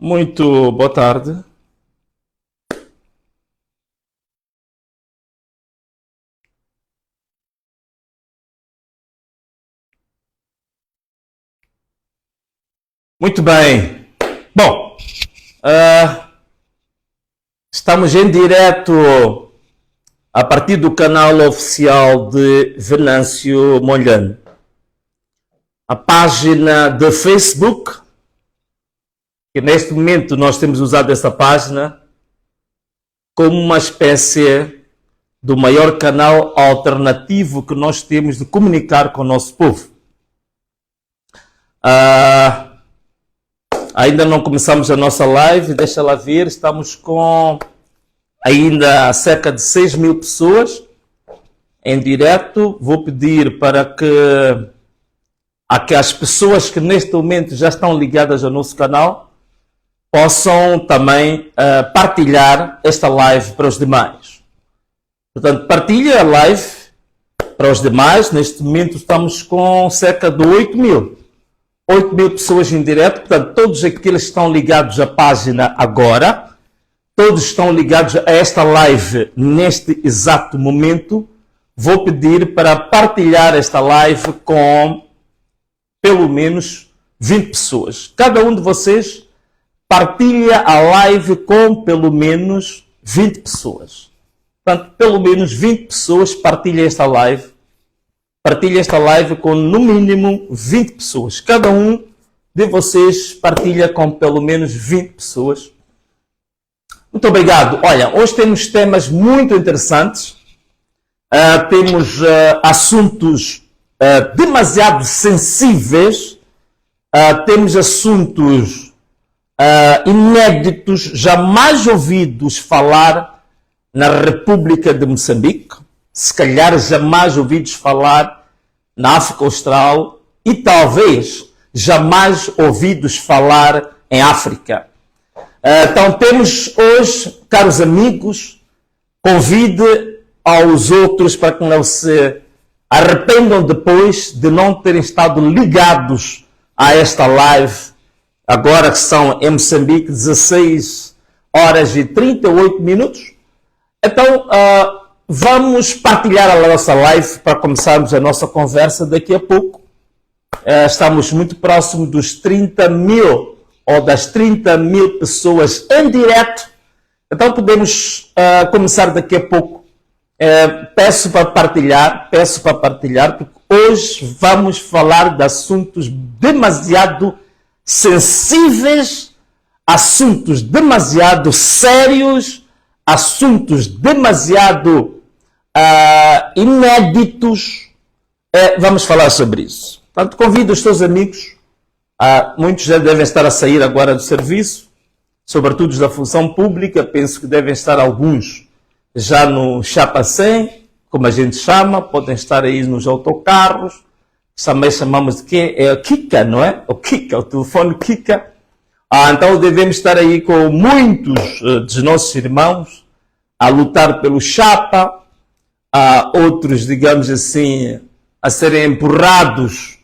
Muito boa tarde. Muito bem. Bom, estamos em direto a partir do canal oficial de Venâncio Mondlane. A página de Facebook, que neste momento nós temos usado essa página como uma espécie do maior canal alternativo que nós temos de comunicar com o nosso povo. Ainda não começamos a nossa live, deixa lá ver, estamos com ainda cerca de 6.000 pessoas em direto. Vou pedir para que as pessoas que neste momento já estão ligadas ao nosso canal possam também partilhar esta live para os demais. Portanto, partilhe a live para os demais. Neste momento estamos com cerca de 8.000 pessoas em direto. Portanto, todos aqueles que estão ligados à página agora, todos estão ligados a esta live neste exato momento. Vou pedir para partilhar esta live com pelo menos 20 pessoas. Cada um de vocês partilha a live com pelo menos 20 pessoas. Portanto, pelo menos 20 pessoas partilhem esta live. Partilhe esta live com no mínimo 20 pessoas. Cada um de vocês partilha com pelo menos 20 pessoas. Muito obrigado. Olha, hoje temos temas muito interessantes. Temos assuntos demasiado sensíveis. Temos assuntos inéditos, jamais ouvidos falar na República de Moçambique, se calhar jamais ouvidos falar na África Austral e talvez jamais ouvidos falar em África. Então temos hoje, caros amigos, convide aos outros para que não se arrependam depois de não terem estado ligados a esta live. Agora que são em Moçambique 16 horas e 38 minutos. Então, vamos partilhar a nossa live para começarmos a nossa conversa daqui a pouco. Estamos muito próximos dos 30.000 ou das 30.000 pessoas em direto. Então, podemos começar daqui a pouco. Peço para partilhar, porque hoje vamos falar de assuntos demasiado sensíveis, assuntos demasiado sérios, assuntos demasiado inéditos. Vamos falar sobre isso. Portanto, convido os teus amigos, muitos já devem estar a sair agora do serviço, sobretudo os da função pública, penso que devem estar alguns já no chapa 100, como a gente chama, podem estar aí nos autocarros. Também chamamos de quê? É o Kika, não é? O Kika, o telefone Kika. Então devemos estar aí com muitos dos nossos irmãos a lutar pelo chapa, outros, digamos assim, a serem empurrados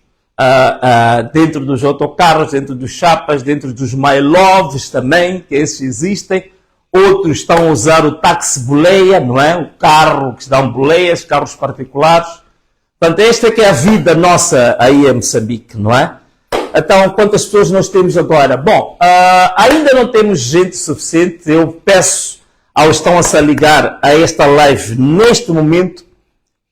dentro dos autocarros, dentro dos chapas, dentro dos my loves também, que esses existem. Outros estão a usar o táxi boleia, não é? O carro que se dão boleias, carros particulares. Portanto, esta é que é a vida nossa aí em Moçambique, não é? Então, quantas pessoas nós temos agora? Bom, ainda não temos gente suficiente. Eu peço aos que estão a se ligar a esta live neste momento,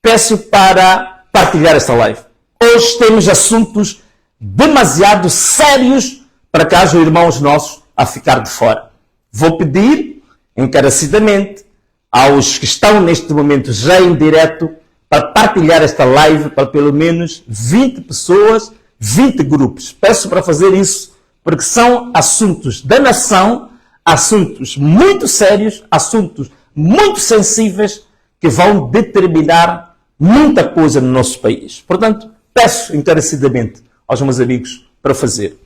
peço para partilhar esta live. Hoje temos assuntos demasiado sérios para que hajam irmãos nossos a ficar de fora. Vou pedir encarecidamente aos que estão neste momento já em direto para partilhar esta live para pelo menos 20 pessoas, 20 grupos. Peço para fazer isso porque são assuntos da nação, assuntos muito sérios, assuntos muito sensíveis que vão determinar muita coisa no nosso país. Portanto, peço encarecidamente aos meus amigos para fazer.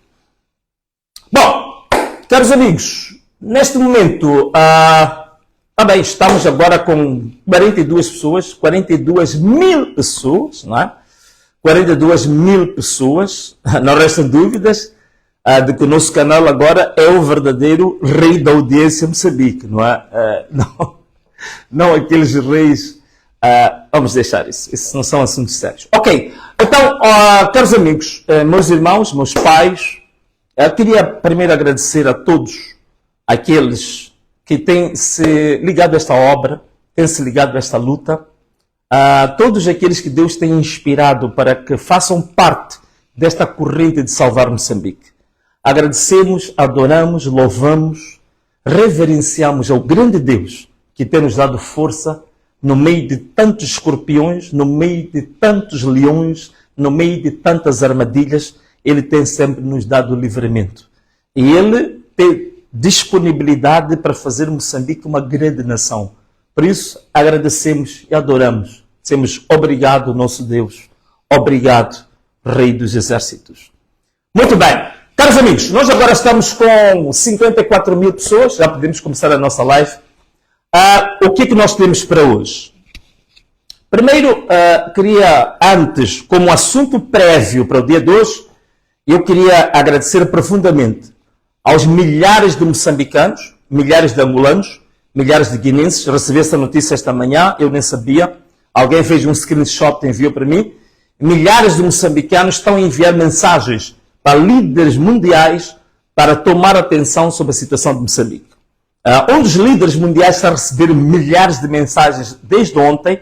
Bom, caros amigos, neste momento, bem, estamos agora com 42 pessoas, 42.000 pessoas, não é? 42.000 pessoas, não restam dúvidas. de que o nosso canal agora é o verdadeiro rei da audiência em Moçambique, não é? Não aqueles reis. Vamos deixar isso. Esses não são assuntos sérios. Ok. Então, caros amigos, meus irmãos, meus pais, eu queria primeiro agradecer a todos aqueles que têm se ligado a esta obra, têm se ligado a esta luta, a todos aqueles que Deus tem inspirado para que façam parte desta corrente de salvar Moçambique. Agradecemos, adoramos, louvamos, reverenciamos ao grande Deus que tem nos dado força no meio de tantos escorpiões, no meio de tantos leões, no meio de tantas armadilhas. Ele tem sempre nos dado livramento. E Ele tem disponibilidade para fazer Moçambique uma grande nação. Por isso, agradecemos e adoramos. Dizemos obrigado, nosso Deus. Obrigado, Rei dos Exércitos. Muito bem. Caros amigos, nós agora estamos com 54 mil pessoas. Já podemos começar a nossa live. O que é que nós temos para hoje? Primeiro, queria, antes, como assunto prévio para o dia de hoje, eu queria agradecer profundamente aos milhares de moçambicanos, milhares de angolanos, milhares de guinenses. Recebi essa notícia esta manhã, eu nem sabia. Alguém fez um screenshot e enviou para mim. Milhares de moçambicanos estão a enviar mensagens para líderes mundiais para tomar atenção sobre a situação de Moçambique. Um dos líderes mundiais está a receber milhares de mensagens desde ontem,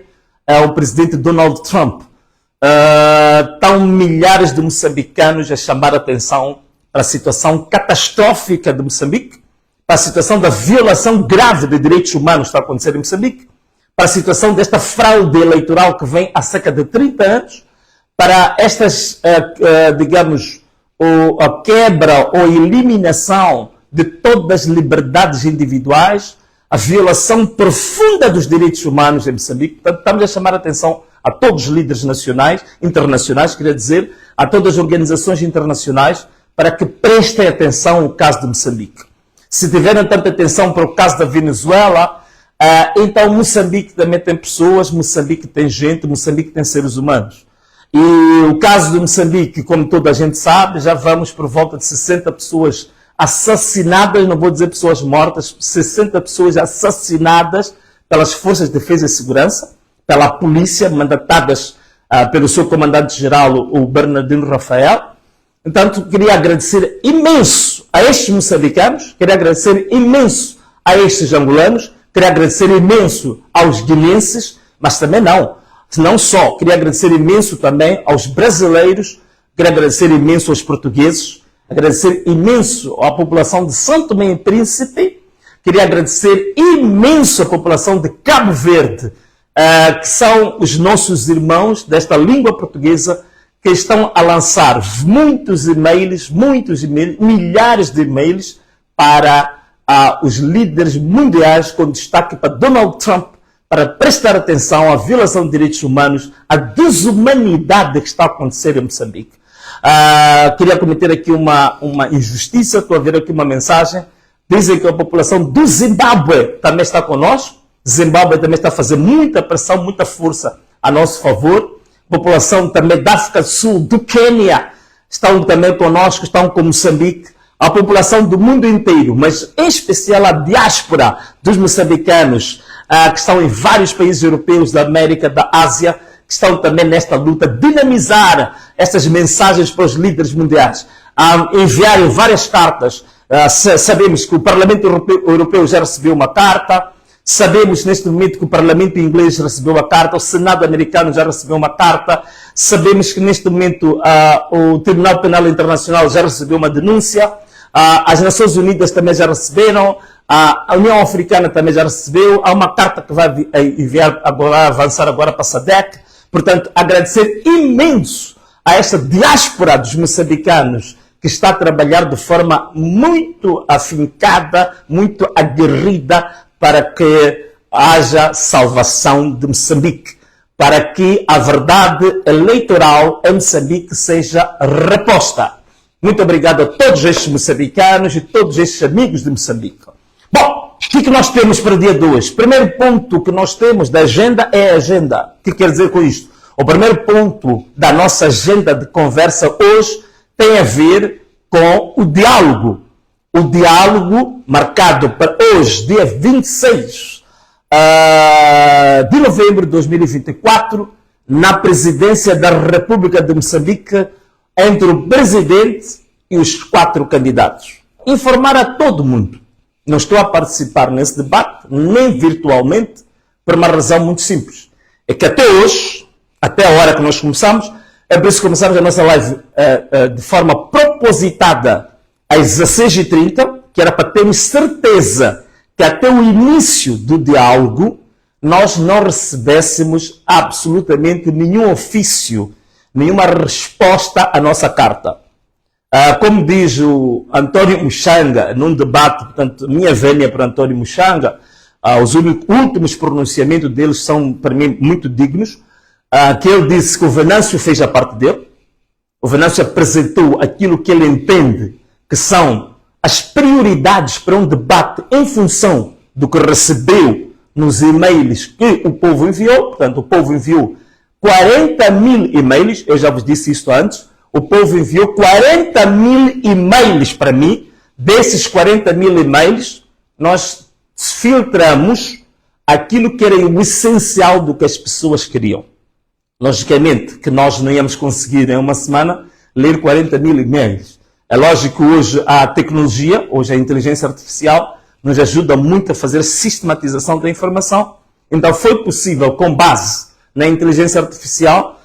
o presidente Donald Trump. Estão milhares de moçambicanos a chamar a atenção para a situação catastrófica de Moçambique, para a situação da violação grave de direitos humanos que está a acontecer em Moçambique, para a situação desta fraude eleitoral que vem há cerca de 30 anos, para estas, digamos, a quebra ou eliminação de todas as liberdades individuais, a violação profunda dos direitos humanos em Moçambique. Portanto, estamos a chamar a atenção a todos os líderes nacionais, internacionais, queria dizer, a todas as organizações internacionais, para que prestem atenção ao caso de Moçambique. Se tiverem tanta atenção para o caso da Venezuela, então Moçambique também tem pessoas, Moçambique tem gente, Moçambique tem seres humanos. E o caso de Moçambique, como toda a gente sabe, já vamos por volta de 60 pessoas assassinadas, não vou dizer pessoas mortas, 60 pessoas assassinadas pelas Forças de Defesa e Segurança, pela polícia, mandatadas pelo seu comandante-geral, o Bernardino Rafael. Portanto, queria agradecer imenso a estes moçambicanos, queria agradecer imenso a estes angolanos, queria agradecer imenso aos guinenses, mas também não só, queria agradecer imenso também aos brasileiros, queria agradecer imenso aos portugueses, agradecer imenso à população de São Tomé e Príncipe, queria agradecer imenso à população de Cabo Verde, que são os nossos irmãos desta língua portuguesa, que estão a lançar muitos e-mails, milhares de e-mails para os líderes mundiais, com destaque para Donald Trump, para prestar atenção à violação de direitos humanos, à desumanidade que está a acontecer em Moçambique. Queria cometer aqui uma injustiça, estou a ver aqui uma mensagem, dizem que a população do Zimbábue também está conosco, Zimbábue também está a fazer muita pressão, muita força a nosso favor, a população também da África do Sul, do Quênia, estão também conosco, estão com Moçambique, a população do mundo inteiro, mas em especial a diáspora dos moçambicanos, que estão em vários países europeus, da América, da Ásia, que estão também nesta luta, dinamizar essas mensagens para os líderes mundiais, enviarem várias cartas. Sabemos que o Parlamento Europeu já recebeu uma carta, sabemos neste momento que o Parlamento Inglês recebeu uma carta, o Senado Americano já recebeu uma carta, sabemos que neste momento o Tribunal Penal Internacional já recebeu uma denúncia, as Nações Unidas também já receberam, a União Africana também já recebeu, há uma carta que vai enviar agora, avançar agora para a SADC. Portanto, agradecer imenso a esta diáspora dos moçambicanos que está a trabalhar de forma muito afincada, muito aguerrida para que haja salvação de Moçambique, para que a verdade eleitoral em Moçambique seja reposta. Muito obrigado a todos estes moçambicanos e todos estes amigos de Moçambique. Bom, o que nós temos para o dia de hoje? O primeiro ponto que nós temos da agenda é a agenda. O que quer dizer com isto? O primeiro ponto da nossa agenda de conversa hoje tem a ver com o diálogo. O diálogo marcado para hoje, dia 26 de novembro de 2024, na presidência da República de Moçambique, entre o presidente e os 4 candidatos. Informar a todo mundo. Não estou a participar nesse debate, nem virtualmente, por uma razão muito simples. É que até hoje, até a hora que nós começamos, é por isso que começamos a nossa live de forma propositada às 16h30, que era para termos certeza que até o início do diálogo nós não recebêssemos absolutamente nenhum ofício, nenhuma resposta à nossa carta. Como diz o António Muxanga, num debate, portanto, minha vênia para António Muxanga, os últimos pronunciamentos deles são, para mim, muito dignos, que ele disse que o Venâncio fez a parte dele, o Venâncio apresentou aquilo que ele entende que são as prioridades para um debate em função do que recebeu nos e-mails que o povo enviou. Portanto, o povo enviou 40 mil e-mails, eu já vos disse isso antes, o povo enviou 40 mil e-mails para mim. Desses 40 mil e-mails, nós filtramos aquilo que era o essencial do que as pessoas queriam. Logicamente que nós não íamos conseguir em uma semana ler 40 mil e-mails. É lógico que hoje a tecnologia, hoje a inteligência artificial, nos ajuda muito a fazer sistematização da informação. Então foi possível, com base na inteligência artificial,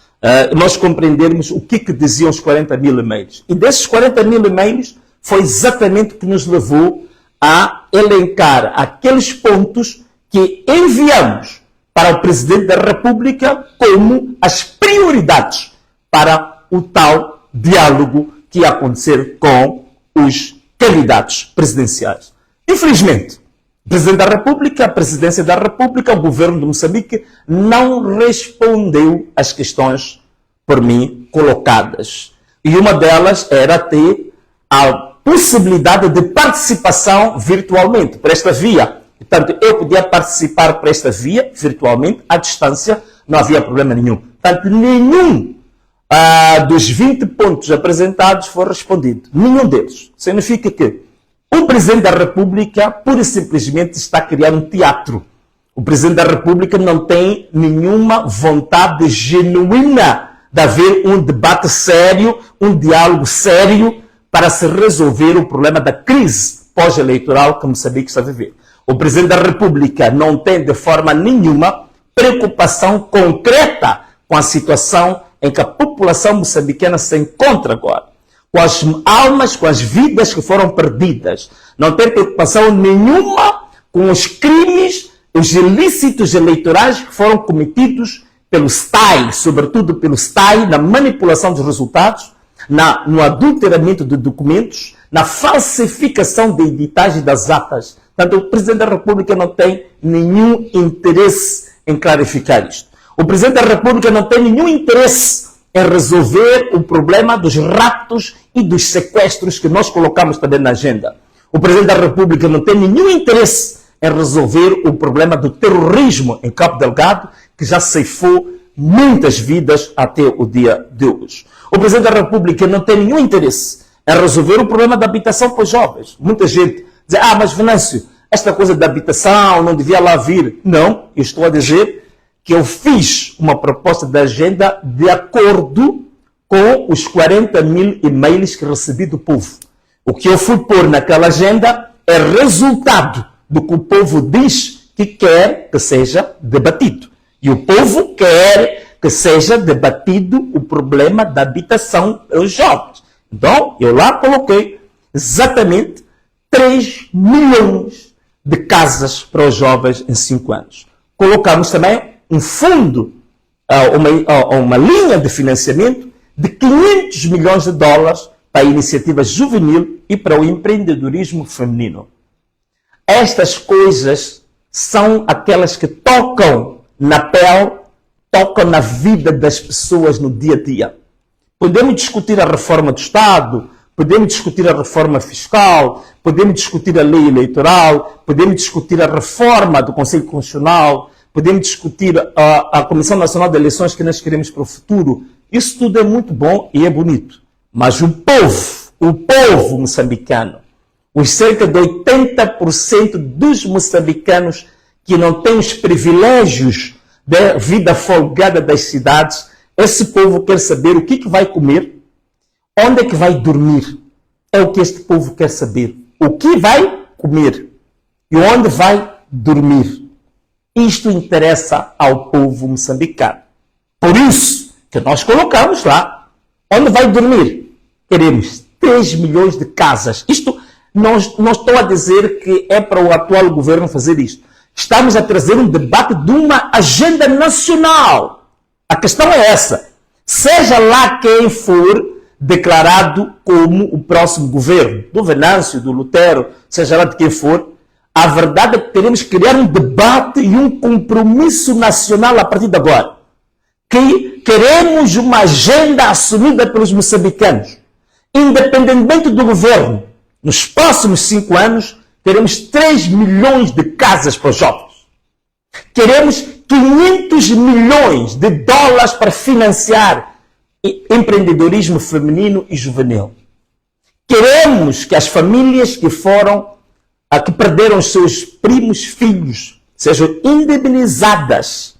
nós compreendermos o que diziam os 40 mil e-mails. E desses 40 mil e-mails foi exatamente o que nos levou a elencar aqueles pontos que enviamos para o Presidente da República como as prioridades para o tal diálogo que ia acontecer com os candidatos presidenciais. Infelizmente, o Presidente da República, a Presidência da República, o Governo de Moçambique não respondeu às questões por mim colocadas. E uma delas era ter a possibilidade de participação virtualmente, por esta via. Portanto, eu podia participar por esta via, virtualmente, à distância, não havia problema nenhum. Portanto, nenhum dos 20 pontos apresentados foi respondido. Nenhum deles. Significa que o Presidente da República, pura e simplesmente, está a criar um teatro. O Presidente da República não tem nenhuma vontade genuína de haver um debate sério, um diálogo sério para se resolver o problema da crise pós-eleitoral que Moçambique está a viver. O Presidente da República não tem de forma nenhuma preocupação concreta com a situação em que a população moçambicana se encontra agora. Com as almas, com as vidas que foram perdidas. Não tem preocupação nenhuma com os crimes, os ilícitos eleitorais que foram cometidos pelo STAI, sobretudo pelo STAI, na manipulação dos resultados, no adulteramento de documentos, na falsificação de editagens das atas. Portanto, o Presidente da República não tem nenhum interesse em clarificar isto. O Presidente da República não tem nenhum interesse em resolver o problema dos raptos e dos sequestros que nós colocamos também na agenda. O Presidente da República não tem nenhum interesse em resolver o problema do terrorismo em Cabo Delgado, que já ceifou muitas vidas até o dia de hoje. O Presidente da República não tem nenhum interesse em resolver o problema da habitação para os jovens. Muita gente diz, mas Venâncio, esta coisa da habitação não devia lá vir. Não, eu estou a dizer que eu fiz uma proposta de agenda de acordo com os 40 mil e-mails que recebi do povo. O que eu fui pôr naquela agenda é resultado do que o povo diz que quer que seja debatido. E o povo quer que seja debatido o problema da habitação pelos jovens. Então, eu lá coloquei exatamente 3 milhões de casas para os jovens em 5 anos. Colocamos também um fundo, uma linha de financiamento de 500 milhões de dólares para a iniciativa juvenil e para o empreendedorismo feminino. Estas coisas são aquelas que tocam na pele, tocam na vida das pessoas no dia a dia. Podemos discutir a reforma do Estado, podemos discutir a reforma fiscal, podemos discutir a lei eleitoral, podemos discutir a reforma do Conselho Constitucional, podemos discutir a Comissão Nacional de Eleições que nós queremos para o futuro. Isso tudo é muito bom e é bonito. Mas o o povo moçambicano, os cerca de 80% dos moçambicanos que não têm os privilégios da vida folgada das cidades, esse povo quer saber o que vai comer, onde é que vai dormir. É o que este povo quer saber. O que vai comer e onde vai dormir. Isto interessa ao povo moçambicano. Por isso que nós colocamos lá, onde vai dormir. Queremos 3 milhões de casas. Isto não estou a dizer que é para o atual governo fazer isto. Estamos a trazer um debate de uma agenda nacional. A questão é essa. Seja lá quem for declarado como o próximo governo, do Venâncio, do Lutero, seja lá de quem for, a verdade é que teremos que criar um debate e um compromisso nacional a partir de agora. Que queremos uma agenda assumida pelos moçambicanos. Independentemente do governo, nos próximos 5 anos, teremos 3 milhões de casas para os jovens. Queremos 500 milhões de dólares para financiar empreendedorismo feminino e juvenil. Queremos que as famílias que perderam os seus primos filhos sejam indemnizadas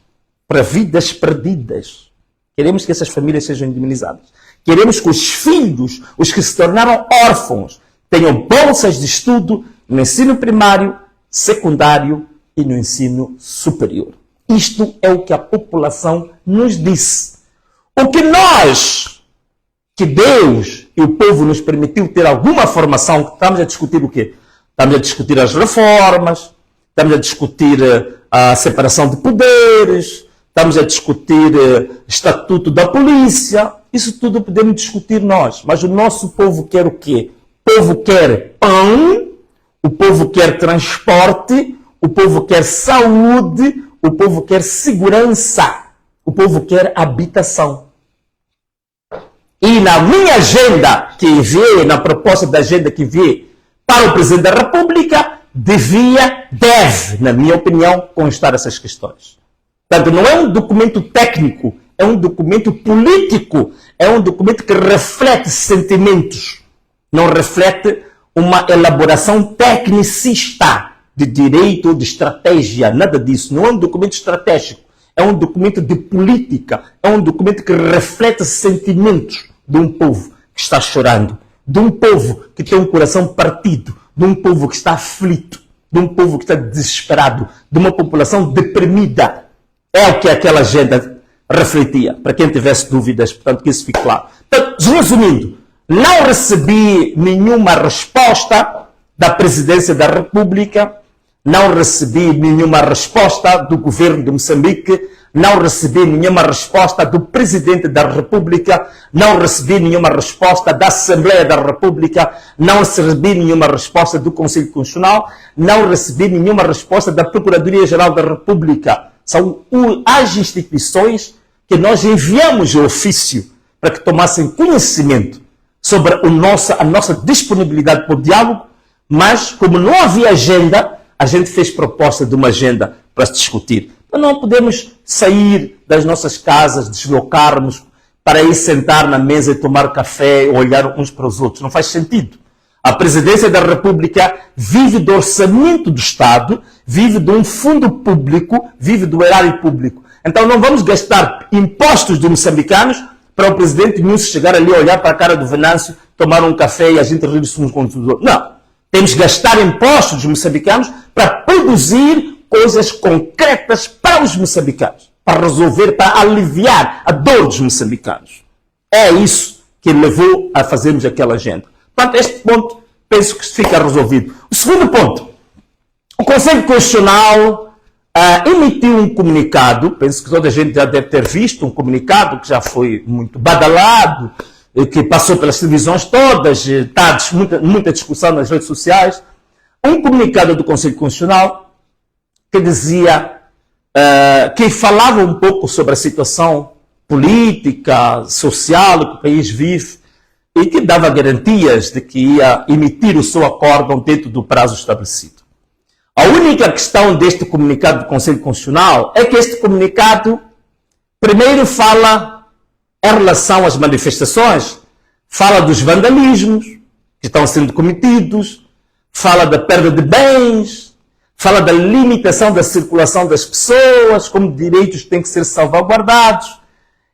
para vidas perdidas. Queremos que essas famílias sejam indemnizadas. Queremos que os filhos, os que se tornaram órfãos, tenham bolsas de estudo no ensino primário, secundário e no ensino superior. Isto é o que a população nos disse. O que nós, que Deus e o povo nos permitiu ter alguma formação, estamos a discutir o quê? Estamos a discutir as reformas, estamos a discutir a separação de poderes, estamos a discutir estatuto da polícia. Isso tudo podemos discutir nós. Mas o nosso povo quer o quê? O povo quer pão, o povo quer transporte, o povo quer saúde, o povo quer segurança, o povo quer habitação. E na minha agenda que enviei, na proposta da agenda que enviei para o Presidente da República, deve, na minha opinião, constar essas questões. Portanto, não é um documento técnico, é um documento político, é um documento que reflete sentimentos, não reflete uma elaboração tecnicista de direito ou de estratégia, nada disso. Não é um documento estratégico, é um documento de política, é um documento que reflete sentimentos de um povo que está chorando, de um povo que tem um coração partido, de um povo que está aflito, de um povo que está desesperado, de uma população deprimida. É o que aquela agenda refletia, para quem tivesse dúvidas, portanto, que isso fique claro. Portanto, resumindo, não recebi nenhuma resposta da Presidência da República, não recebi nenhuma resposta do governo de Moçambique, não recebi nenhuma resposta do Presidente da República, não recebi nenhuma resposta da Assembleia da República, não recebi nenhuma resposta do Conselho Constitucional, não recebi nenhuma resposta da Procuradoria-Geral da República. São as instituições que nós enviamos o ofício para que tomassem conhecimento sobre a nossa disponibilidade para o diálogo, mas como não havia agenda, a gente fez proposta de uma agenda para se discutir. Então não podemos sair das nossas casas, deslocarmos para ir sentar na mesa e tomar café ou olhar uns para os outros. Não faz sentido. A Presidência da República vive do orçamento do Estado, vive de um fundo público, vive do erário público. Então não vamos gastar impostos de moçambicanos para o Presidente Núñez chegar ali, olhar para a cara do Venâncio, tomar um café e a gente rir-se uns com os outros. Não. Temos que gastar impostos dos moçambicanos para produzir coisas concretas para os moçambicanos, para resolver, para aliviar a dor dos moçambicanos. É isso que levou a fazermos aquela agenda. Portanto, este ponto penso que fica resolvido. O segundo ponto, o Conselho Constitucional emitiu um comunicado, penso que toda a gente já deve ter visto, um comunicado que já foi muito badalado, que passou pelas televisões todas, está muita discussão nas redes sociais, um comunicado do Conselho Constitucional que dizia, que falava um pouco sobre a situação política, social que o país vive e que dava garantias de que ia emitir o seu acórdão dentro do prazo estabelecido. A única questão deste comunicado do Conselho Constitucional é que este comunicado primeiro fala em relação às manifestações, fala dos vandalismos, que estão sendo cometidos, fala da perda de bens, fala da limitação da circulação das pessoas, como direitos têm que ser salvaguardados.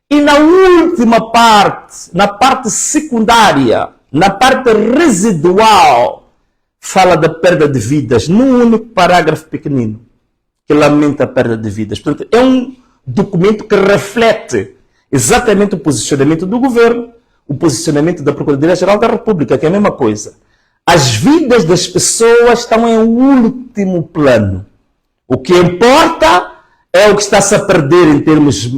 E na última parte, na parte secundária, na parte residual, fala da perda de vidas, num único parágrafo pequenino, que lamenta a perda de vidas. Portanto, é um documento que reflete exatamente o posicionamento do governo, o posicionamento da Procuradoria-Geral da República, que é a mesma coisa. As vidas das pessoas estão em último plano. O que importa é o que está-se a perder em termos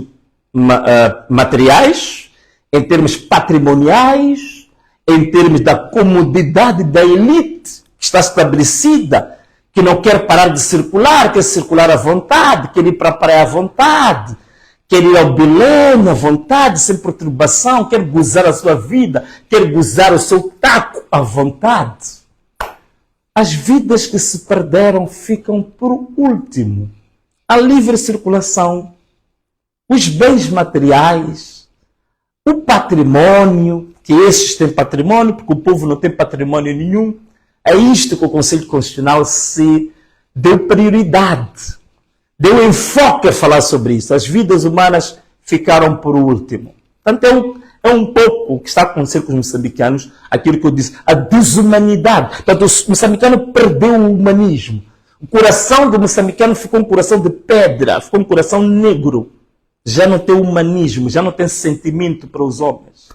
materiais, em termos patrimoniais, em termos da comodidade da elite que está estabelecida, que não quer parar de circular, quer circular à vontade, quer ir para a praia à vontade, quer ir ao Belém à vontade, sem perturbação, quer gozar a sua vida, quer gozar o seu taco à vontade. As vidas que se perderam ficam por último. A livre circulação, os bens materiais, o patrimônio, que esses têm patrimônio, porque o povo não tem patrimônio nenhum. É isto que o Conselho Constitucional se deu prioridade, deu enfoque a falar sobre isso. As vidas humanas ficaram por último. Portanto, é um pouco o que está a acontecer com os moçambicanos, aquilo que eu disse, a desumanidade. Portanto, o moçambicano perdeu o humanismo. O coração do moçambicano ficou um coração de pedra, ficou um coração negro. Já não tem humanismo, já não tem sentimento para os homens.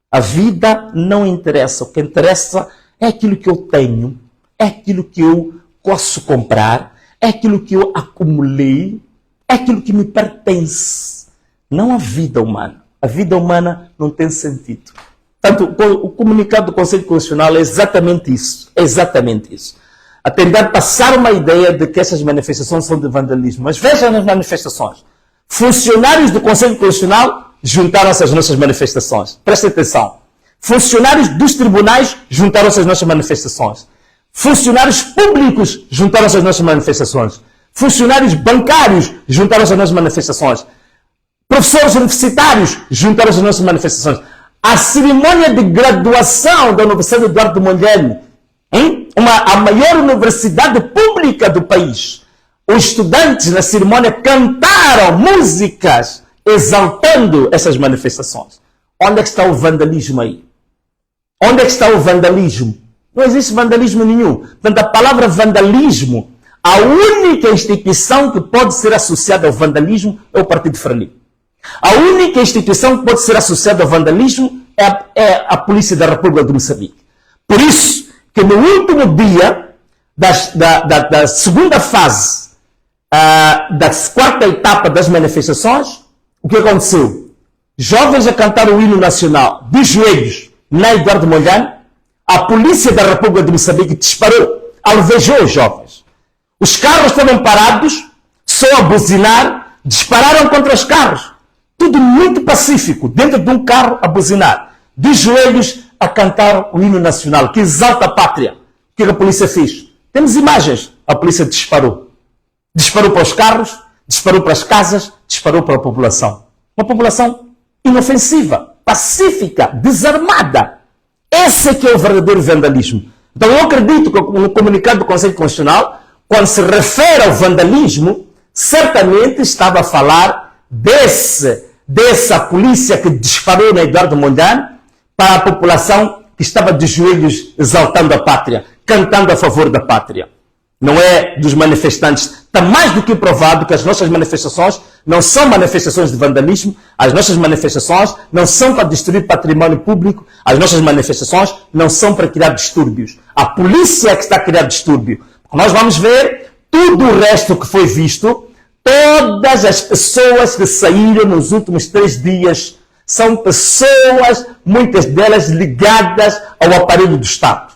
A vida não interessa. O que interessa é aquilo que eu tenho, é aquilo que eu posso comprar, é aquilo que eu acumulei, é aquilo que me pertence. Não a vida humana. A vida humana não tem sentido. Portanto, o comunicado do Conselho Constitucional é exatamente isso. É exatamente isso. A tentar passar uma ideia de que essas manifestações são de vandalismo. Mas vejam nas manifestações. Funcionários do Conselho Constitucional juntaram-se às nossas manifestações. Prestem atenção. Funcionários dos tribunais juntaram-se às nossas manifestações. Funcionários públicos juntaram-se às nossas manifestações. Funcionários bancários juntaram-se às nossas manifestações. Professores universitários juntaram-se às nossas manifestações. A cerimônia de graduação da Universidade Eduardo Mondlane, a maior universidade pública do país, os estudantes na cerimônia cantaram músicas exaltando essas manifestações. Onde é que está o vandalismo aí? Onde é que está o vandalismo? Não existe vandalismo nenhum. Portanto, a palavra vandalismo, a única instituição que pode ser associada ao vandalismo é o Partido Frelimo. A única instituição que pode ser associada ao vandalismo é a Polícia da República de Moçambique. Por isso que no último dia da segunda fase, da quarta etapa das manifestações, o que aconteceu? Jovens a cantar o hino nacional de joelhos na Eduardo Mondlane, a Polícia da República de Moçambique disparou, alvejou os jovens. Os carros estavam parados, só a buzinar, dispararam contra os carros. Tudo muito pacífico, dentro de um carro a buzinar, de joelhos a cantar o hino nacional, que exalta a pátria. O que a polícia fez? Temos imagens. A polícia disparou. Disparou para os carros, disparou para as casas, disparou para a população. Uma população inofensiva, pacífica, desarmada. Esse é que é o verdadeiro vandalismo. Então eu acredito que no comunicado do Conselho Constitucional, quando se refere ao vandalismo, certamente estava a falar dessa polícia que disparou na Eduardo Mondlane para a população que estava de joelhos exaltando a pátria, cantando a favor da pátria. Não é dos manifestantes. Está mais do que provado que as nossas manifestações não são manifestações de vandalismo, as nossas manifestações não são para destruir patrimônio público, as nossas manifestações não são para criar distúrbios. A polícia é que está a criar distúrbio. Nós vamos ver tudo o resto que foi visto, todas as pessoas que saíram nos últimos 3 dias são pessoas, muitas delas ligadas ao aparelho do Estado.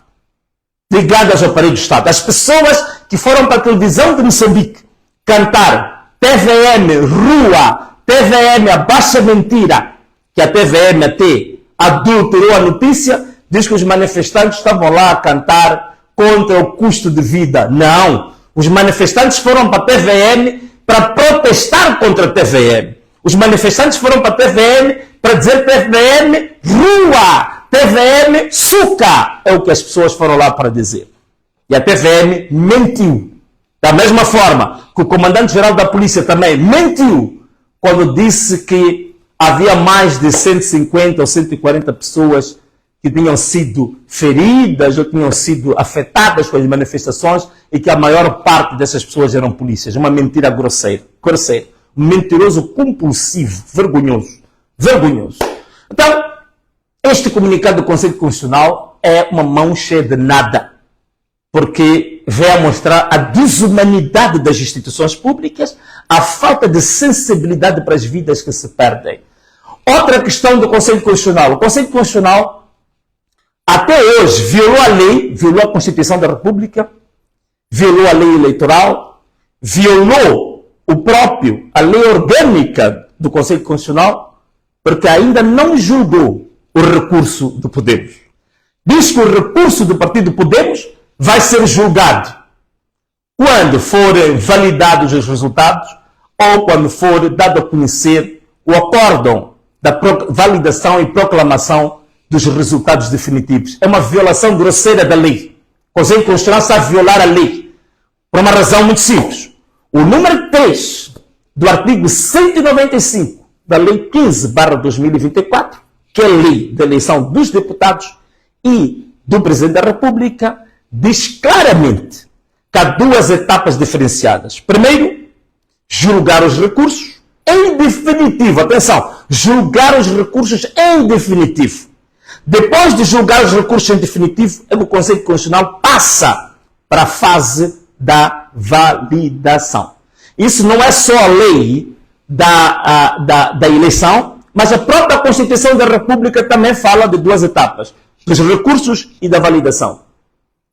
Ligadas ao aparelho do Estado. As pessoas que foram para a televisão de Moçambique cantar TVM Rua, TVM a baixa mentira, que a TVM até adulterou a notícia, diz que os manifestantes estavam lá a cantar contra o custo de vida. Não. Os manifestantes foram para a TVM para protestar contra a TVM. Os manifestantes foram para a TVM para dizer TVM rua, TVM suca, é o que as pessoas foram lá para dizer. E a TVM mentiu. Da mesma forma que o comandante-geral da polícia também mentiu quando disse que havia mais de 150 ou 140 pessoas que tinham sido feridas ou tinham sido afetadas com as manifestações e que a maior parte dessas pessoas eram polícias. Uma mentira grosseira. Um mentiroso compulsivo, vergonhoso. Vergonhoso. Então, este comunicado do Conselho Constitucional é uma mão cheia de nada, porque vem a mostrar a desumanidade das instituições públicas, a falta de sensibilidade para as vidas que se perdem. Outra questão do Conselho Constitucional. O Conselho Constitucional, até hoje, violou a lei, violou a Constituição da República, violou a lei eleitoral, violou a lei orgânica do Conselho Constitucional, porque ainda não julgou o recurso do Podemos. Diz que o recurso do partido Podemos vai ser julgado quando forem validados os resultados ou quando for dado a conhecer o acórdão da validação e proclamação dos resultados definitivos. É uma violação grosseira da lei. O Conselho Constitucional está a violar a lei por uma razão muito simples. O número 3 do artigo 195 da Lei 15/2024, que é a lei da eleição dos deputados e do Presidente da República, diz claramente que há duas etapas diferenciadas. Primeiro, julgar os recursos em definitivo. Atenção, julgar os recursos em definitivo. Depois de julgar os recursos em definitivo, o Conselho Constitucional passa para a fase da validação. Isso não é só a lei da eleição, mas a própria Constituição da República também fala de duas etapas, dos recursos e da validação.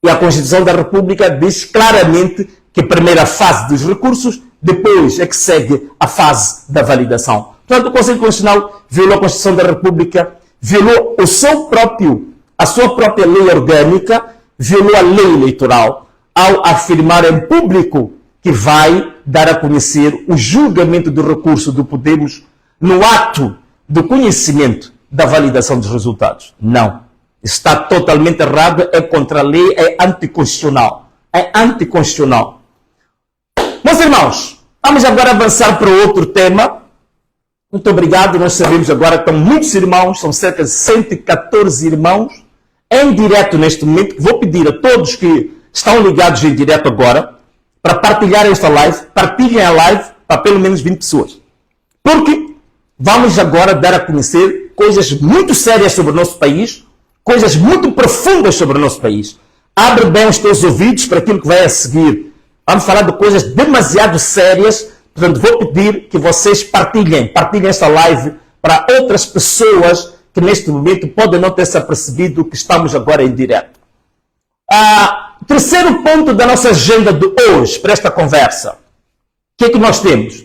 E a Constituição da República diz claramente que a primeira fase dos recursos, depois é que segue a fase da validação. Portanto, o Conselho Constitucional violou a Constituição da República, violou a sua própria lei orgânica, violou a lei eleitoral, ao afirmar em público que vai dar a conhecer o julgamento do recurso do Podemos no ato do conhecimento da validação dos resultados. Não. Está totalmente errado, é contra a lei, é anticonstitucional. É anticonstitucional. Meus irmãos, vamos agora avançar para outro tema. Muito obrigado. Nós sabemos agora que estão muitos irmãos, são cerca de 114 irmãos, em direto neste momento. Vou pedir a todos que estão ligados em direto agora para partilharem esta live, partilhem a live para pelo menos 20 pessoas. Porque vamos agora dar a conhecer coisas muito sérias sobre o nosso país, coisas muito profundas sobre o nosso país. Abre bem os teus ouvidos para aquilo que vai a seguir. Vamos falar de coisas demasiado sérias. Portanto, vou pedir que vocês partilhem esta live para outras pessoas que neste momento podem não ter se apercebido que estamos agora em direto. Terceiro ponto da nossa agenda de hoje, para esta conversa. O que é que nós temos?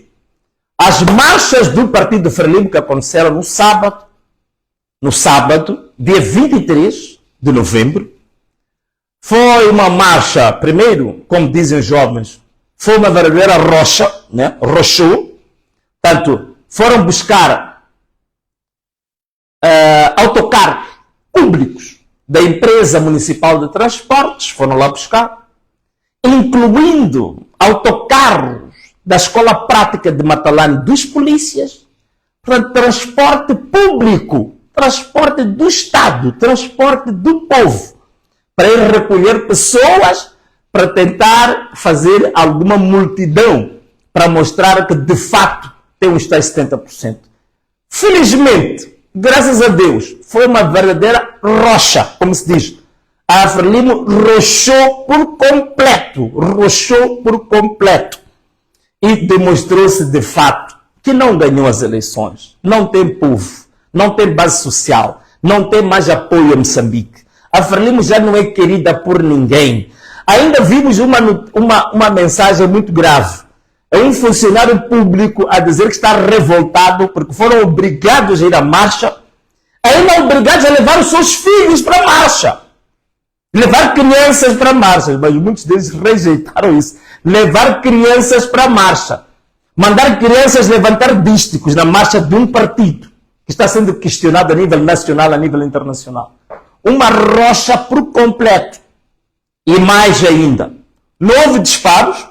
As marchas do Partido Frelimo que aconteceram no sábado, dia 23 de novembro. Foi uma marcha, primeiro, como dizem os jovens, foi uma verdadeira rocha, né? Rochou. Portanto, foram buscar autocarros públicos da empresa municipal de transportes, foram lá buscar, incluindo autocarros da Escola Prática de Matalane dos polícias, portanto, transporte público, transporte do Estado, transporte do povo, para ir recolher pessoas para tentar fazer alguma multidão, para mostrar que de fato tem uns tais 70%. Felizmente, graças a Deus, foi uma verdadeira rocha, como se diz. A Frelimo rochou por completo. E demonstrou-se de fato que não ganhou as eleições. Não tem povo, não tem base social, não tem mais apoio a Moçambique. A Frelimo já não é querida por ninguém. Ainda vimos uma mensagem muito grave. É um funcionário público a dizer que está revoltado porque foram obrigados a ir à marcha, ainda obrigados a levar os seus filhos para a marcha. Levar crianças para a marcha. Mas muitos deles rejeitaram isso. Levar crianças para a marcha. Mandar crianças levantar dísticos na marcha de um partido. que está sendo questionado a nível nacional, a nível internacional. Uma rocha por completo. E mais ainda, não houve disparos,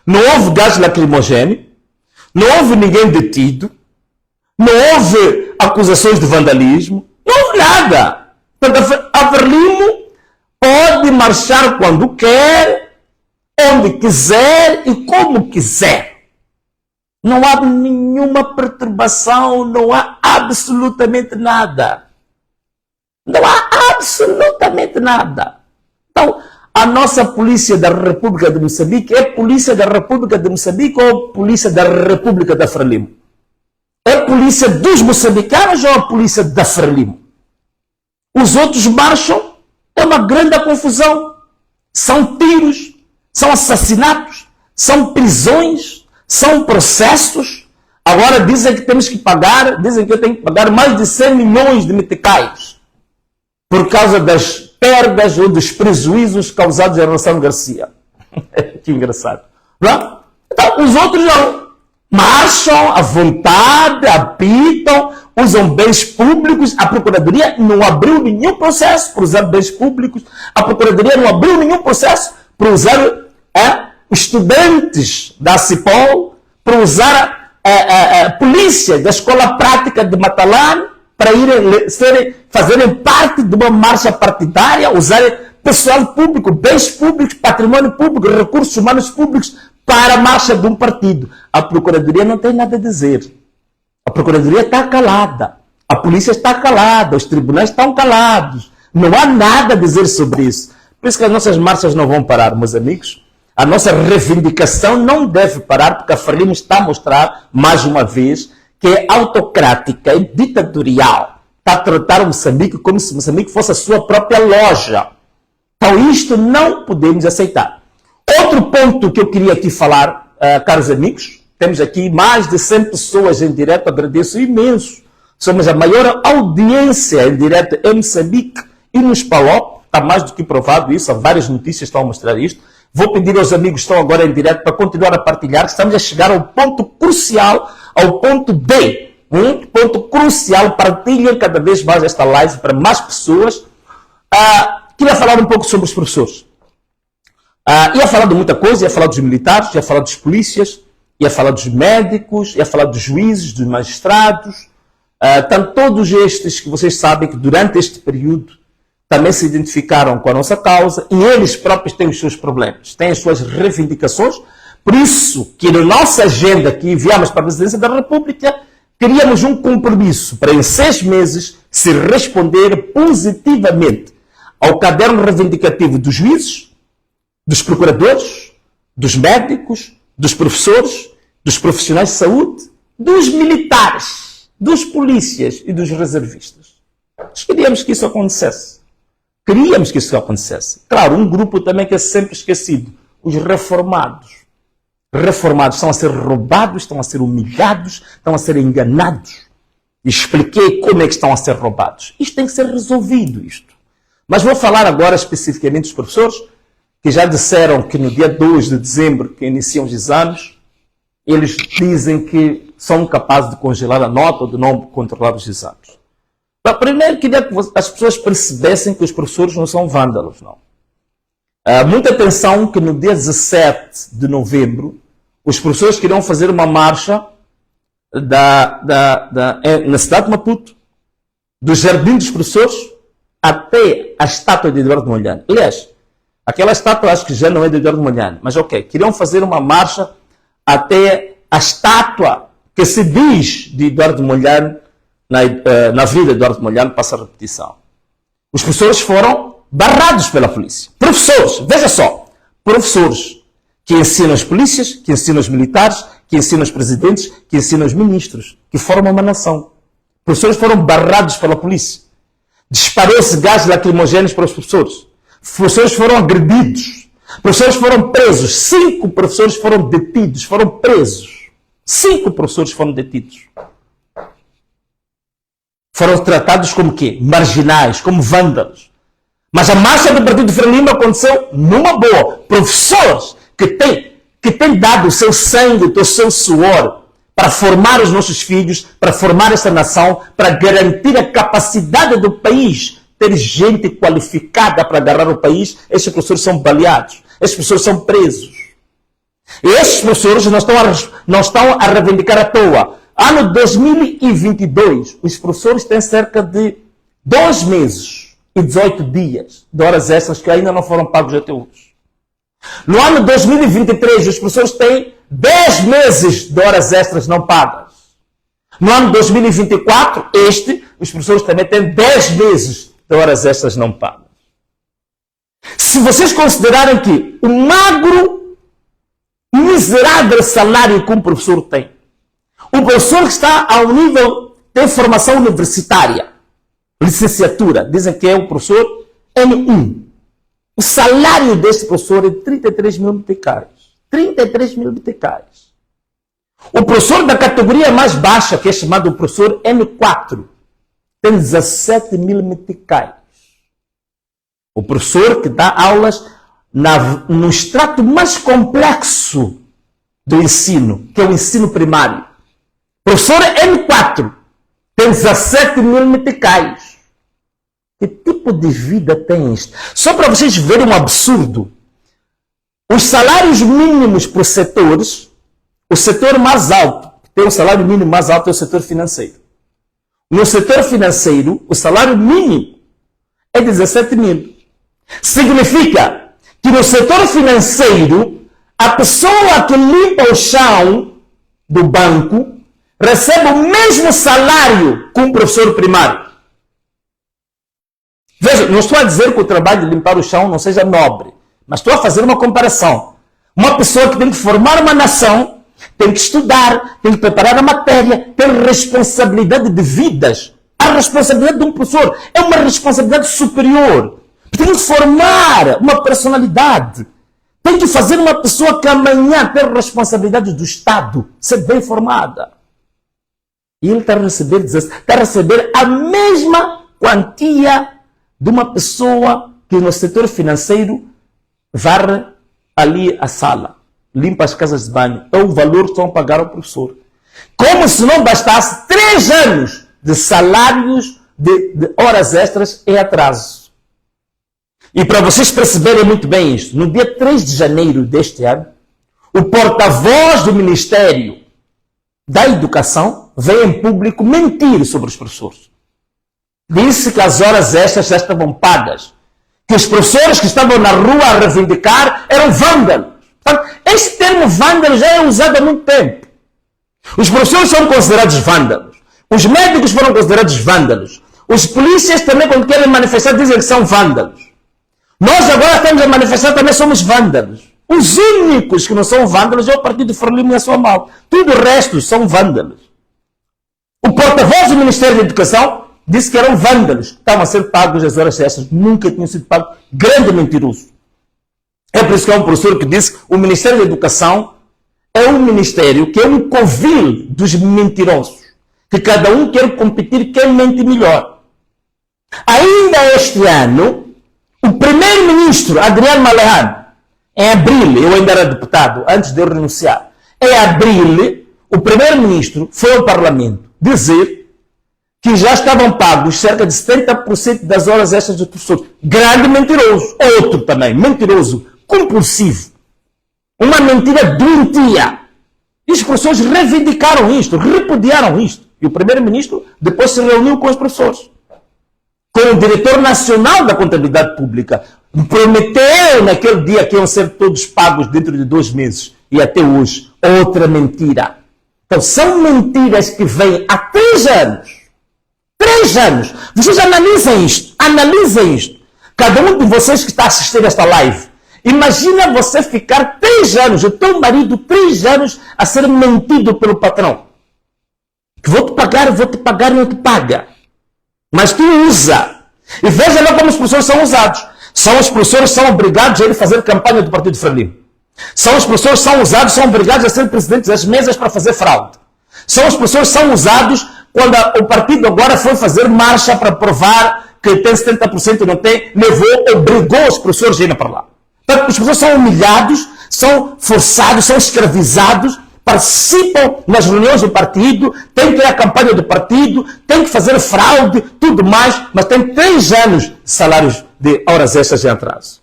não houve gás lacrimogéneo, não houve ninguém detido, não houve acusações de vandalismo, não houve nada. Portanto, a Frelimo pode marchar quando quer, onde quiser e como quiser. Não há nenhuma perturbação, não há absolutamente nada. Não há absolutamente nada. Então, a nossa polícia da República de Moçambique é polícia da República de Moçambique ou polícia da República da Frelimo? É polícia dos moçambicanos ou a polícia da Frelimo? Os outros marcham, é uma grande confusão. São tiros, são assassinatos, são prisões, são processos. Agora dizem que temos que pagar, dizem que eu tenho que pagar mais de 100 milhões de meticais por causa das perdas ou dos prejuízos causados em relação a Garcia. Que engraçado. Não? Então, os outros não. Marcham à vontade, apitam, usam bens públicos. A Procuradoria não abriu nenhum processo por usar bens públicos. A Procuradoria não abriu nenhum processo por usar estudantes da CIPOL, por usar a polícia da Escola Prática de Matalane para fazerem parte de uma marcha partidária, usarem pessoal público, bens públicos, patrimônio público, recursos humanos públicos para a marcha de um partido. A Procuradoria não tem nada a dizer. A Procuradoria está calada. A polícia está calada. Os tribunais estão calados. Não há nada a dizer sobre isso. Por isso que as nossas marchas não vão parar, meus amigos. A nossa reivindicação não deve parar, porque a Frelimo está a mostrar, mais uma vez, que é autocrática e ditatorial. Está a tratar o Moçambique como se Moçambique fosse a sua própria loja. Então isto não podemos aceitar. Outro ponto que eu queria aqui falar, caros amigos, temos aqui mais de 100 pessoas em direto, agradeço imenso. Somos a maior audiência em direto em Moçambique e nos PALOP, está mais do que provado isso, há várias notícias que estão a mostrar isto. Vou pedir aos amigos que estão agora em direto para continuar a partilhar, que estamos a chegar ao ponto crucial, ao ponto B. Ponto crucial, partilhem cada vez mais esta live para mais pessoas. Queria falar um pouco sobre os professores. Ia falar de muita coisa, ia falar dos militares, ia falar dos polícias, ia falar dos médicos, ia falar dos juízes, dos magistrados. Tanto todos estes que vocês sabem que durante este período também se identificaram com a nossa causa e eles próprios têm os seus problemas, têm as suas reivindicações. Por isso que na nossa agenda que enviamos para a Presidência da República, queríamos um compromisso para em 6 meses se responder positivamente ao caderno reivindicativo dos juízes, dos procuradores, dos médicos, dos professores, dos profissionais de saúde, dos militares, dos polícias e dos reservistas. Nós queríamos que isso acontecesse. Queríamos que isso acontecesse. Claro, um grupo também que é sempre esquecido. Os reformados. Reformados estão a ser roubados, estão a ser humilhados, estão a ser enganados. Expliquei como é que estão a ser roubados. Isto tem que ser resolvido, isto. Mas vou falar agora especificamente dos professores, que já disseram que no dia 2 de dezembro, que iniciam os exames, eles dizem que são capazes de congelar a nota ou de não controlar os exames. Primeiro, queria que as pessoas percebessem que os professores não são vândalos, não. Muita atenção que no dia 17 de novembro, os professores queriam fazer uma marcha na cidade de Maputo, do Jardim dos Professores até a estátua de Eduardo Mondlane. Aliás, aquela estátua acho que já não é de Eduardo Mondlane, mas ok, queriam fazer uma marcha até a estátua que se diz de Eduardo Mondlane, na vida de Eduardo Mondlane, passa a repetição. Os professores foram barrados pela polícia. Professores, veja só, professores que ensinam as polícias, que ensinam os militares, que ensinam os presidentes, que ensinam os ministros, que formam uma nação. Professores foram barrados pela polícia. Disparou-se gás lacrimogéneos para os professores. Professores foram agredidos. Professores foram presos. 5 professores foram detidos, foram presos. 5 professores foram detidos. Foram tratados como quê? Marginais, como vândalos. Mas a marcha do Partido Frelimo aconteceu numa boa. Professores que têm dado o seu sangue, o seu suor, para formar os nossos filhos, para formar essa nação, para garantir a capacidade do país ter gente qualificada para agarrar o país, esses professores são baleados, esses professores são presos. E esses professores não estão a reivindicar à toa. Ano 2022, os professores têm cerca de 2 meses e 18 dias de horas extras que ainda não foram pagos até hoje. No ano 2023, os professores têm 10 meses de horas extras não pagas. No ano 2024, os professores também têm 10 meses de horas extras não pagas. Se vocês considerarem que o magro, miserável salário que um professor tem, o professor que está ao nível de formação universitária, licenciatura, dizem que é o professor N1. O salário deste professor é 33 mil meticais. 33 mil meticais. O professor da categoria mais baixa, que é chamado professor N4, tem 17 mil meticais. O professor que dá aulas no extrato mais complexo do ensino, que é o ensino primário. Professor N4 tem 17 mil meticais. Que tipo de vida tem isto? Só para vocês verem um absurdo. Os salários mínimos por setores, o setor mais alto, que tem o salário mínimo mais alto é o setor financeiro. No setor financeiro, o salário mínimo é 17 mil. Significa que no setor financeiro, a pessoa que limpa o chão do banco recebe o mesmo salário que um professor primário. Veja, não estou a dizer que o trabalho de limpar o chão não seja nobre, mas estou a fazer uma comparação. Uma pessoa que tem que formar uma nação, tem que estudar, tem que preparar a matéria, tem responsabilidade de vidas. A responsabilidade de um professor é uma responsabilidade superior. Tem que formar uma personalidade. Tem que fazer uma pessoa que amanhã tem responsabilidade do Estado, ser bem formada. E ele está a receber a mesma quantia de uma pessoa que no setor financeiro varre ali a sala, limpa as casas de banho. É o valor que estão a pagar ao professor. Como se não bastasse 3 anos de salários de horas extras em atraso. E para vocês perceberem muito bem isto, no dia 3 de janeiro deste ano, o porta-voz do Ministério da Educação veio em público mentir sobre os professores. Disse que as horas extras já estavam pagas. Que os professores que estavam na rua a reivindicar eram vândalos. Portanto, este termo vândalo já é usado há muito tempo. Os professores são considerados vândalos. Os médicos foram considerados vândalos. Os polícias também, quando querem manifestar, dizem que são vândalos. Nós agora estamos a manifestar, também somos vândalos. Os únicos que não são vândalos é o Partido Frelimo e a sua mal. Tudo o resto são vândalos. O porta-voz do Ministério da Educação disse que eram vândalos. Estavam a ser pagos as horas extras. Nunca tinham sido pagos. Grande mentiroso. É por isso que há um professor que disse que o Ministério da Educação é um ministério que é um covil dos mentirosos. Que cada um quer competir quem mente melhor. Ainda este ano, o primeiro-ministro, Adriano Malerano, em abril, eu ainda era deputado, antes de eu renunciar, em abril, o primeiro-ministro foi ao Parlamento dizer que já estavam pagos cerca de 70% das horas extras dos professores. Grande mentiroso. Outro também, mentiroso, compulsivo. Uma mentira doentia. E os professores reivindicaram isto, repudiaram isto. E o primeiro-ministro depois se reuniu com os professores. Com o diretor nacional da contabilidade pública. Prometeu naquele dia que iam ser todos pagos dentro de 2 meses. E até hoje, outra mentira. Então, são mentiras que vêm há 3 anos. 3 anos. Vocês analisem isto. Analisem isto. Cada um de vocês que está assistindo esta live. Imagina você ficar 3 anos, o teu marido 3 anos a ser mentido pelo patrão. Que vou-te pagar e não te paga. Mas tu usa. E veja lá como os professores são usados. Os professores são obrigados a ir fazer campanha do Partido Frelimo. Os professores são usados, são obrigados a ser presidentes das mesas para fazer fraude. Os professores são usados quando o partido agora foi fazer marcha para provar que tem 70% e não tem, obrigou os professores a irem para lá. Portanto, os professores são humilhados, são forçados, são escravizados participam nas reuniões do partido, têm que ir à campanha do partido, têm que fazer fraude, tudo mais, mas têm 3 anos de salários de horas extras em atraso.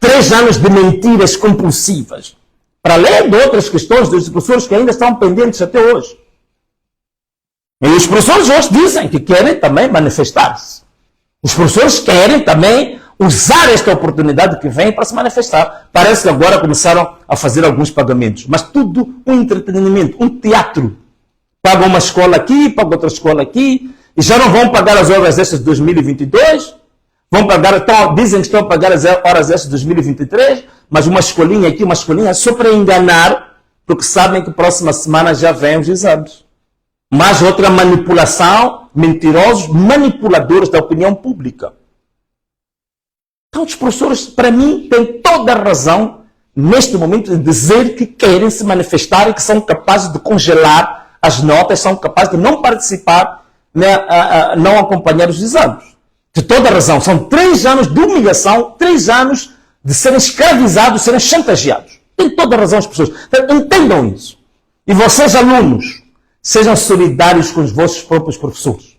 3 anos de mentiras compulsivas. Para além de outras questões dos professores que ainda estão pendentes até hoje. E os professores hoje dizem que querem também manifestar-se. Os professores querem também usar esta oportunidade que vem para se manifestar. Parece que agora começaram a fazer alguns pagamentos. Mas tudo um entretenimento, um teatro. Pagam uma escola aqui, pagam outra escola aqui, e já não vão pagar as horas extras de 2022. Vão pagar, dizem que estão a pagar as horas extras de 2023, mas uma escolinha aqui, uma escolinha, só para enganar, porque sabem que próxima semana já vêm os exames. Mais outra manipulação, mentirosos, manipuladores da opinião pública. Então, os professores, para mim, têm toda a razão, neste momento, de dizer que querem se manifestar e que são capazes de congelar as notas, são capazes de não participar, não acompanhar os exames. De toda a razão. São 3 anos de humilhação, 3 anos de serem escravizados, serem chantageados. Tem toda a razão as pessoas. Então, entendam isso. E vocês, alunos, sejam solidários com os vossos próprios professores.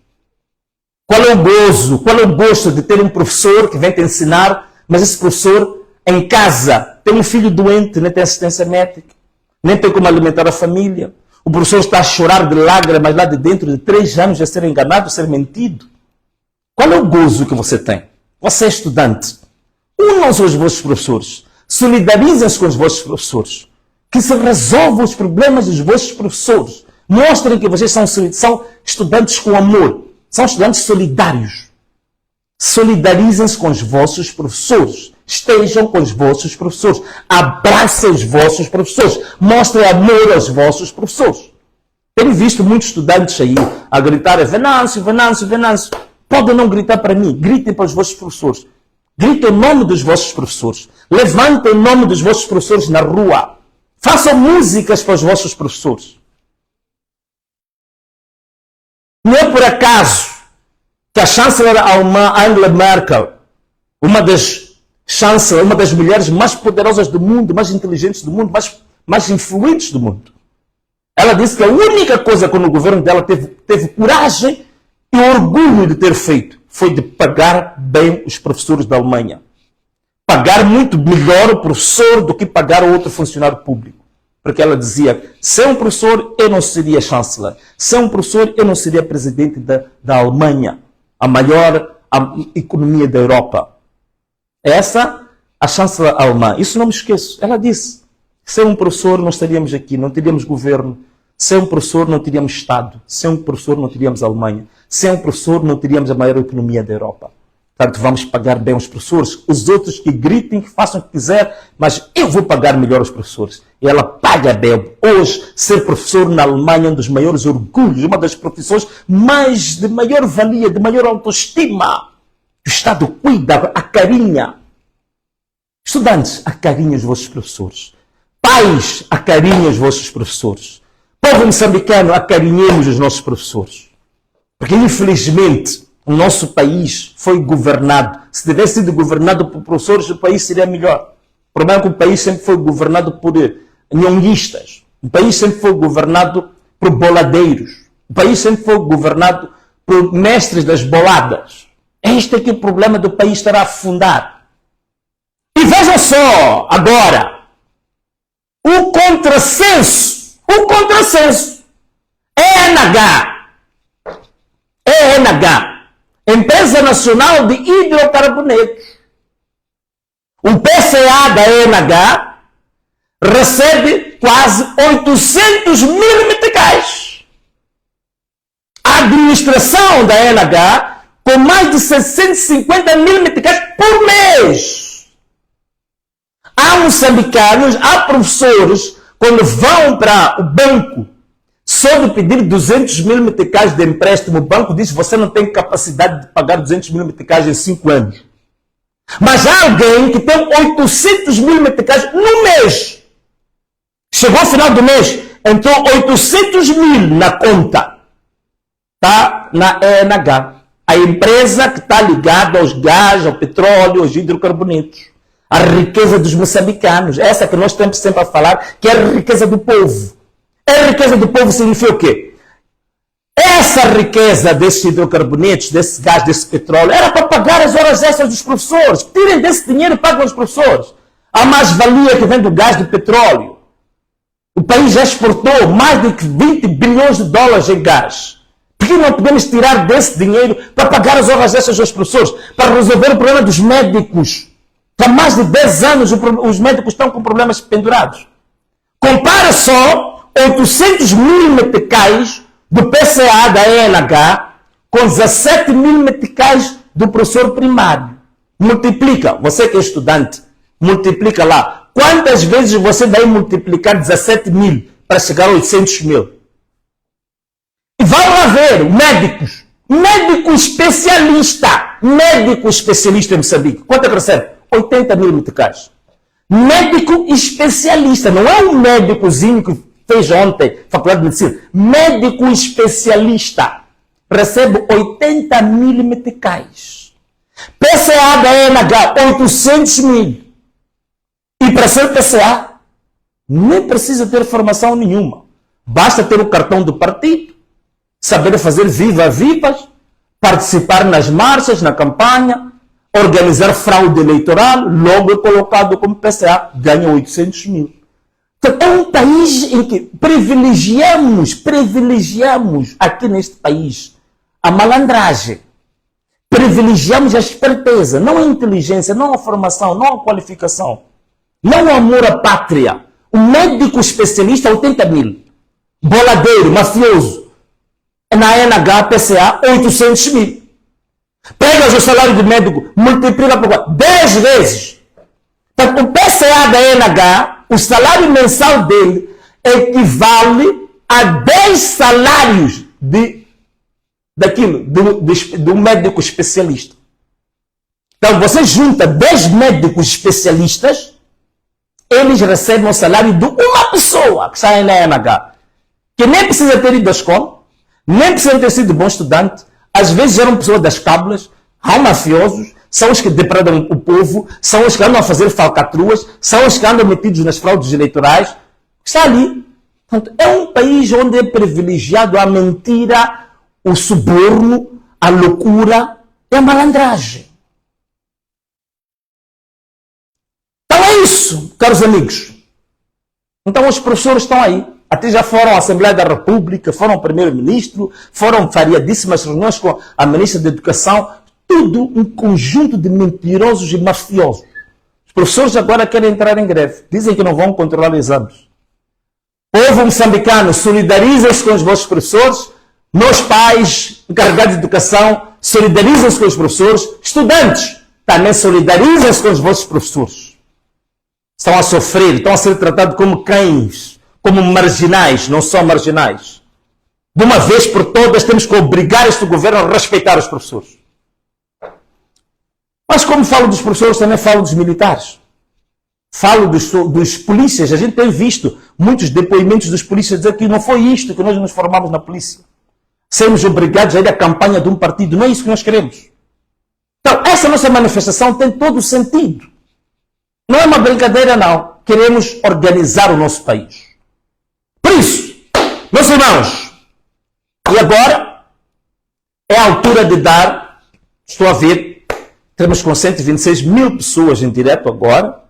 Qual é o gozo, qual é o gosto de ter um professor que vem te ensinar, mas esse professor em casa tem um filho doente, nem tem assistência médica, nem tem como alimentar a família. O professor está a chorar de lágrimas lá de dentro de 3 anos a ser enganado, a ser mentido. Qual é o gozo que você tem? Você é estudante. Unam-se aos vossos professores. Solidarizem-se com os vossos professores. Que se resolvam os problemas dos vossos professores. Mostrem que vocês são estudantes com amor. São estudantes solidários. Solidarizem-se com os vossos professores. Estejam com os vossos professores. Abracem os vossos professores. Mostrem amor aos vossos professores. Tenho visto muitos estudantes aí a gritar Venâncio, Venâncio, Venâncio. Podem não gritar para mim. Gritem para os vossos professores. Gritem o nome dos vossos professores. Levantem o nome dos vossos professores na rua. Façam músicas para os vossos professores. Não é por acaso que a chanceler alemã Angela Merkel, uma das mulheres mais poderosas do mundo, mais inteligentes do mundo, mais influentes do mundo, ela disse que a única coisa que no governo dela teve coragem e orgulho de ter feito foi de pagar bem os professores da Alemanha. Pagar muito melhor o professor do que pagar o outro funcionário público. Porque ela dizia, sem um professor eu não seria chanceler. Sem um professor eu não seria presidente da Alemanha, a maior economia da Europa. Essa, a chanceler alemã. Isso não me esqueço. Ela disse, sem um professor não estaríamos aqui, não teríamos governo. Sem um professor não teríamos Estado. Sem um professor não teríamos Alemanha. Sem um professor não teríamos a maior economia da Europa. Portanto, vamos pagar bem os professores. Os outros que gritem, que façam o que quiser, mas eu vou pagar melhor os professores. E ela paga bem. Hoje, ser professor na Alemanha é um dos maiores orgulhos, uma das profissões de maior valia, de maior autoestima. O Estado cuida, acarinha. Estudantes, acarinhem os vossos professores. Pais, acarinhem os vossos professores. Povo moçambicano, acarinhemos os nossos professores. Porque, infelizmente, o nosso país foi governado. Se tivesse sido governado por professores, o país seria melhor. O problema é que o país sempre foi governado por nhonguistas. O país sempre foi governado por boladeiros. O país sempre foi governado por mestres das boladas. Este é que é o problema do país estar a afundar. E vejam só, agora, o contrassenso. ENH. Empresa Nacional de Hidrocarbonetos. O PCA da ENH recebe quase 800 mil meticais. A administração da ENH com mais de 650 mil meticais por mês. Há moçambicanos, há professores, quando vão para o banco, só de pedir 200 mil meticais de empréstimo, o banco diz que você não tem capacidade de pagar 200 mil meticais em 5 anos. Mas há alguém que tem 800 mil meticais no mês. Chegou ao final do mês, entrou 800 mil na conta. Está na ENH. A empresa que está ligada aos gás, ao petróleo, aos hidrocarbonetos. A riqueza dos moçambicanos. Essa que nós estamos sempre a falar, que é a riqueza do povo. A riqueza do povo significa o quê? Essa riqueza desses hidrocarbonetos, desse gás, desse petróleo, era para pagar as horas extras dos professores. Tirem desse dinheiro e pagam os professores. A mais-valia que vem do gás do petróleo. O país já exportou mais de 20 bilhões de dólares em gás. Por que não podemos tirar desse dinheiro para pagar as horas extras dos professores? Para resolver o problema dos médicos. Que há mais de 10 anos os médicos estão com problemas pendurados. Compara só 800 mil meticais do PCA da ENH com 17 mil meticais do professor primário. Multiplica, você que é estudante, multiplica lá. Quantas vezes você vai multiplicar 17 mil para chegar a 800 mil? E vão lá ver, médicos. Médico especialista em Moçambique. Quanto é que recebe? 80 mil meticais. Médico especialista, não é um médicozinho que fez ontem faculdade de medicina. Médico especialista recebe 80 mil meticais. PCA da ENH, 800 mil. E para ser PCA, nem precisa ter formação nenhuma. Basta ter o cartão do partido, saber fazer viva-vivas, participar nas marchas, na campanha, organizar fraude eleitoral, logo é colocado como PCA, ganha 800 mil. Então, é um país em que privilegiamos aqui neste país a malandragem. Privilegiamos a esperteza, não a inteligência, não a formação, não a qualificação. Não o amor à pátria. O médico especialista, 80 mil. Boladeiro, mafioso. Na NH, PCA, 800 mil. Pega o salário do médico, multiplica por 10 vezes. Então, o PCA da NH, o salário mensal dele, equivale a 10 salários do médico especialista. Então, você junta 10 médicos especialistas, eles recebem o salário de uma pessoa que sai na NH, que nem precisa ter ido à escola, nem precisa ter sido bom estudante, às vezes eram pessoas das cábulas, há mafiosos, são os que depredam o povo, são os que andam a fazer falcatruas, são os que andam metidos nas fraudes eleitorais, está ali. Portanto, é um país onde é privilegiado a mentira, o suborno, a loucura e a malandragem. Então é isso, caros amigos. Então os professores estão aí. Até já foram à Assembleia da República, foram ao Primeiro-Ministro, foram variadíssimas reuniões com a Ministra da Educação. Tudo um conjunto de mentirosos e mafiosos. Os professores agora querem entrar em greve. Dizem que não vão controlar exames. Povo moçambicano, solidarizem-se com os vossos professores. Nós, pais, encarregados de educação, solidarizem-se com os professores. Estudantes, também solidarizem-se com os vossos professores. Estão a sofrer, estão a ser tratados como cães, como marginais, não são marginais. De uma vez por todas, temos que obrigar este governo a respeitar os professores. Mas como falo dos professores, também falo dos militares. Falo dos polícias. A gente tem visto muitos depoimentos dos polícias dizer que não foi isto que nós nos formamos na polícia. Sermos obrigados a ir à campanha de um partido. Não é isso que nós queremos. Então, essa nossa manifestação tem todo o sentido. Não é uma brincadeira, não. Queremos organizar o nosso país. Por isso, meus irmãos, e agora é a altura de dar, estou a ver, temos com 126 mil pessoas em direto agora.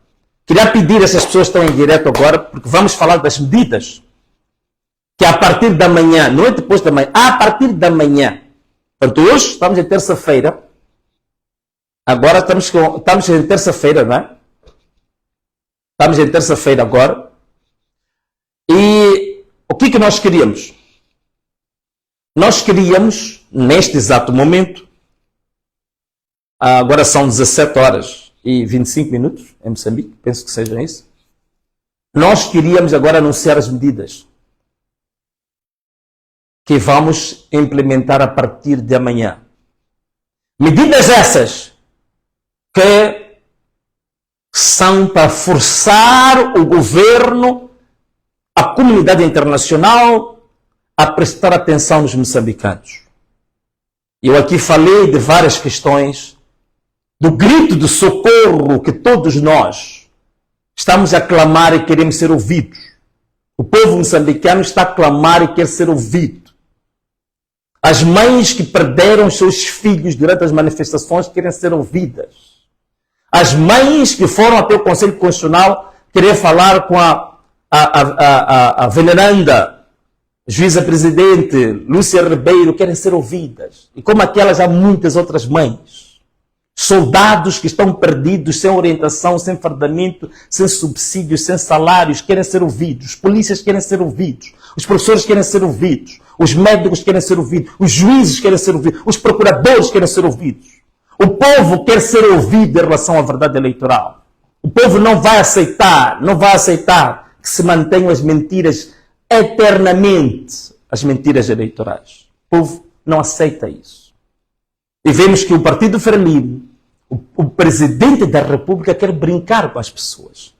Queria pedir a essas pessoas que estão em direto agora, porque vamos falar das medidas que a partir da manhã, não é depois da manhã, a partir da manhã. Portanto, hoje estamos em terça-feira. Agora estamos em terça-feira, não é? Estamos em terça-feira agora. E o que nós queríamos? Nós queríamos, neste exato momento, agora são 17 horas e 25 minutos em Moçambique, penso que seja isso. Nós queríamos agora anunciar as medidas que vamos implementar a partir de amanhã. Medidas essas que são para forçar o governo, a comunidade internacional, a prestar atenção nos moçambicanos. Eu aqui falei de várias questões, do grito de socorro que todos nós estamos a clamar e queremos ser ouvidos. O povo moçambicano está a clamar e quer ser ouvido. As mães que perderam os seus filhos durante as manifestações querem ser ouvidas. As mães que foram até o Conselho Constitucional querer falar com a veneranda juíza-presidente Lúcia Ribeiro querem ser ouvidas. E como aquelas, há muitas outras mães. Soldados que estão perdidos, sem orientação, sem fardamento, sem subsídios, sem salários, querem ser ouvidos. Os polícias querem ser ouvidos. Os professores querem ser ouvidos. Os médicos querem ser ouvidos. Os juízes querem ser ouvidos. Os procuradores querem ser ouvidos. O povo quer ser ouvido em relação à verdade eleitoral. O povo não vai aceitar que se mantenham as mentiras eternamente, as mentiras eleitorais. O povo não aceita isso. E vemos que o Partido Frelimo, o presidente da República, quer brincar com as pessoas.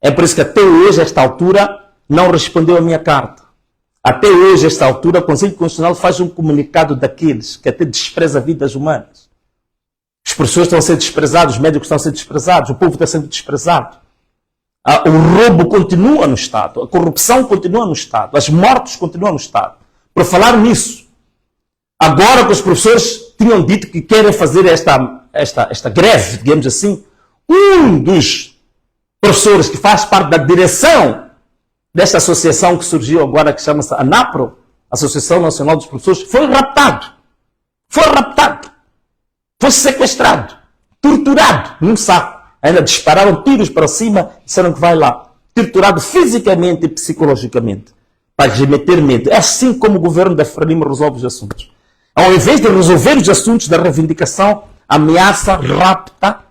É por isso que até hoje, a esta altura, não respondeu a minha carta. Até hoje, a esta altura, o Conselho Constitucional faz um comunicado daqueles que até despreza vidas humanas. Os professores estão a ser desprezados, os médicos estão a ser desprezados, o povo está sendo desprezado. O roubo continua no Estado, a corrupção continua no Estado, as mortes continuam no Estado. Por falar nisso, agora que os professores tinham dito que querem fazer esta greve, digamos assim, um dos professores que faz parte da direção desta associação que surgiu agora, que chama-se ANAPRO, Associação Nacional dos Professores, foi raptado. Foi sequestrado, torturado num saco. Ainda dispararam tiros para cima e disseram que vai lá. Torturado fisicamente e psicologicamente. Para lhe meter medo. É assim como o governo da Frelimo resolve os assuntos. Ao invés de resolver os assuntos da reivindicação, ameaça, rapta,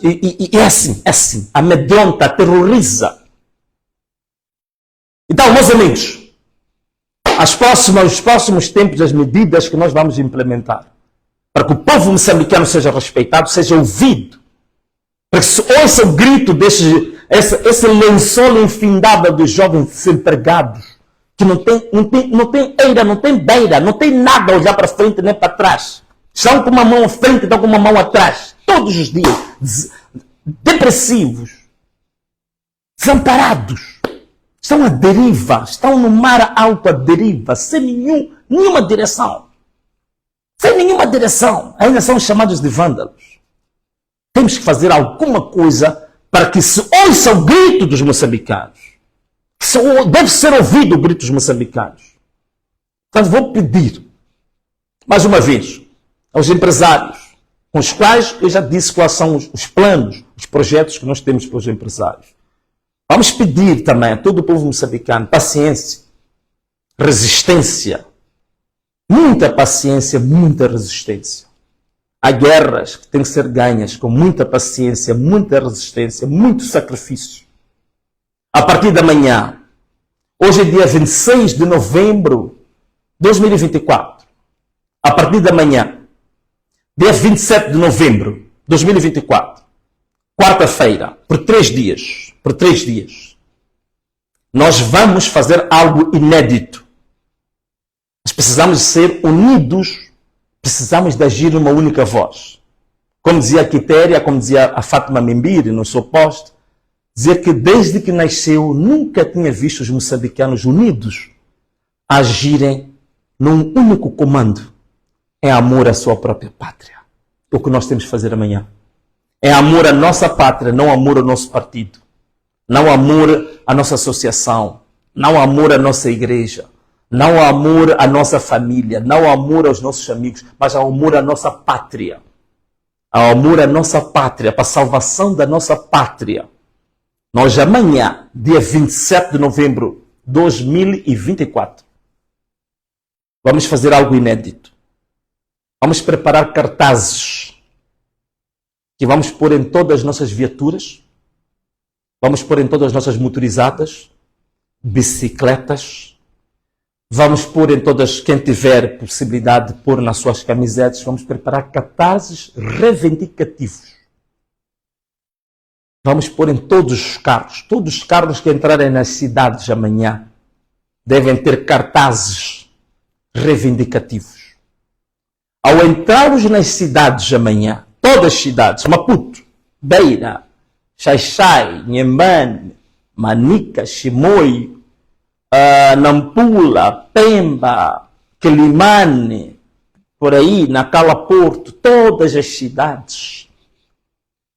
e é assim. Amedronta, terroriza. Então, meus amigos, os próximos tempos, as medidas que nós vamos implementar para que o povo moçambicano seja respeitado, seja ouvido, para que se ouça o grito esse lençol infindável dos jovens desempregados, que não tem eira, não tem beira, não tem nada a olhar para frente nem para trás. Estão com uma mão à frente, estão com uma mão atrás, todos os dias, depressivos, desamparados. Estão à deriva, estão no mar alto à deriva, sem nenhuma direção. Sem nenhuma direção. Ainda são chamados de vândalos. Temos que fazer alguma coisa para que se ouça o grito dos moçambicanos. Deve ser ouvido o grito dos moçambicanos. Portanto, vou pedir, mais uma vez, aos empresários, com os quais eu já disse quais são os planos, os projetos que nós temos para os empresários. Vamos pedir também a todo o povo moçambicano paciência, resistência, muita paciência, muita resistência. Há guerras que têm que ser ganhas com muita paciência, muita resistência, muito sacrifício. A partir da manhã, hoje é dia 26 de novembro de 2024. A partir da manhã, dia 27 de novembro de 2024, quarta-feira, por 3 dias, nós vamos fazer algo inédito. Nós precisamos de ser unidos, precisamos de agir numa única voz. Como dizia a Quitéria, como dizia a Fátima Membiri no seu post, dizia que desde que nasceu nunca tinha visto os moçambicanos unidos agirem num único comando, em amor à sua própria pátria. O que nós temos que fazer amanhã. É amor à nossa pátria, não amor ao nosso partido. Não amor à nossa associação. Não amor à nossa igreja. Não amor à nossa família. Não amor aos nossos amigos. Mas amor à nossa pátria. Amor à nossa pátria. Para a salvação da nossa pátria. Nós amanhã, dia 27 de novembro de 2024, vamos fazer algo inédito. Vamos preparar cartazes que vamos pôr em todas as nossas viaturas, vamos pôr em todas as nossas motorizadas, bicicletas, vamos pôr em todas, quem tiver possibilidade de pôr nas suas camisetas, vamos preparar cartazes reivindicativos. Vamos pôr em todos os carros que entrarem nas cidades amanhã devem ter cartazes reivindicativos. Ao entrarmos nas cidades amanhã, todas as cidades, Maputo, Beira, Xai-Xai, Nhembane, Manica, Chimoio, Nampula, Pemba, Quelimane, por aí, Nacala Porto, todas as cidades,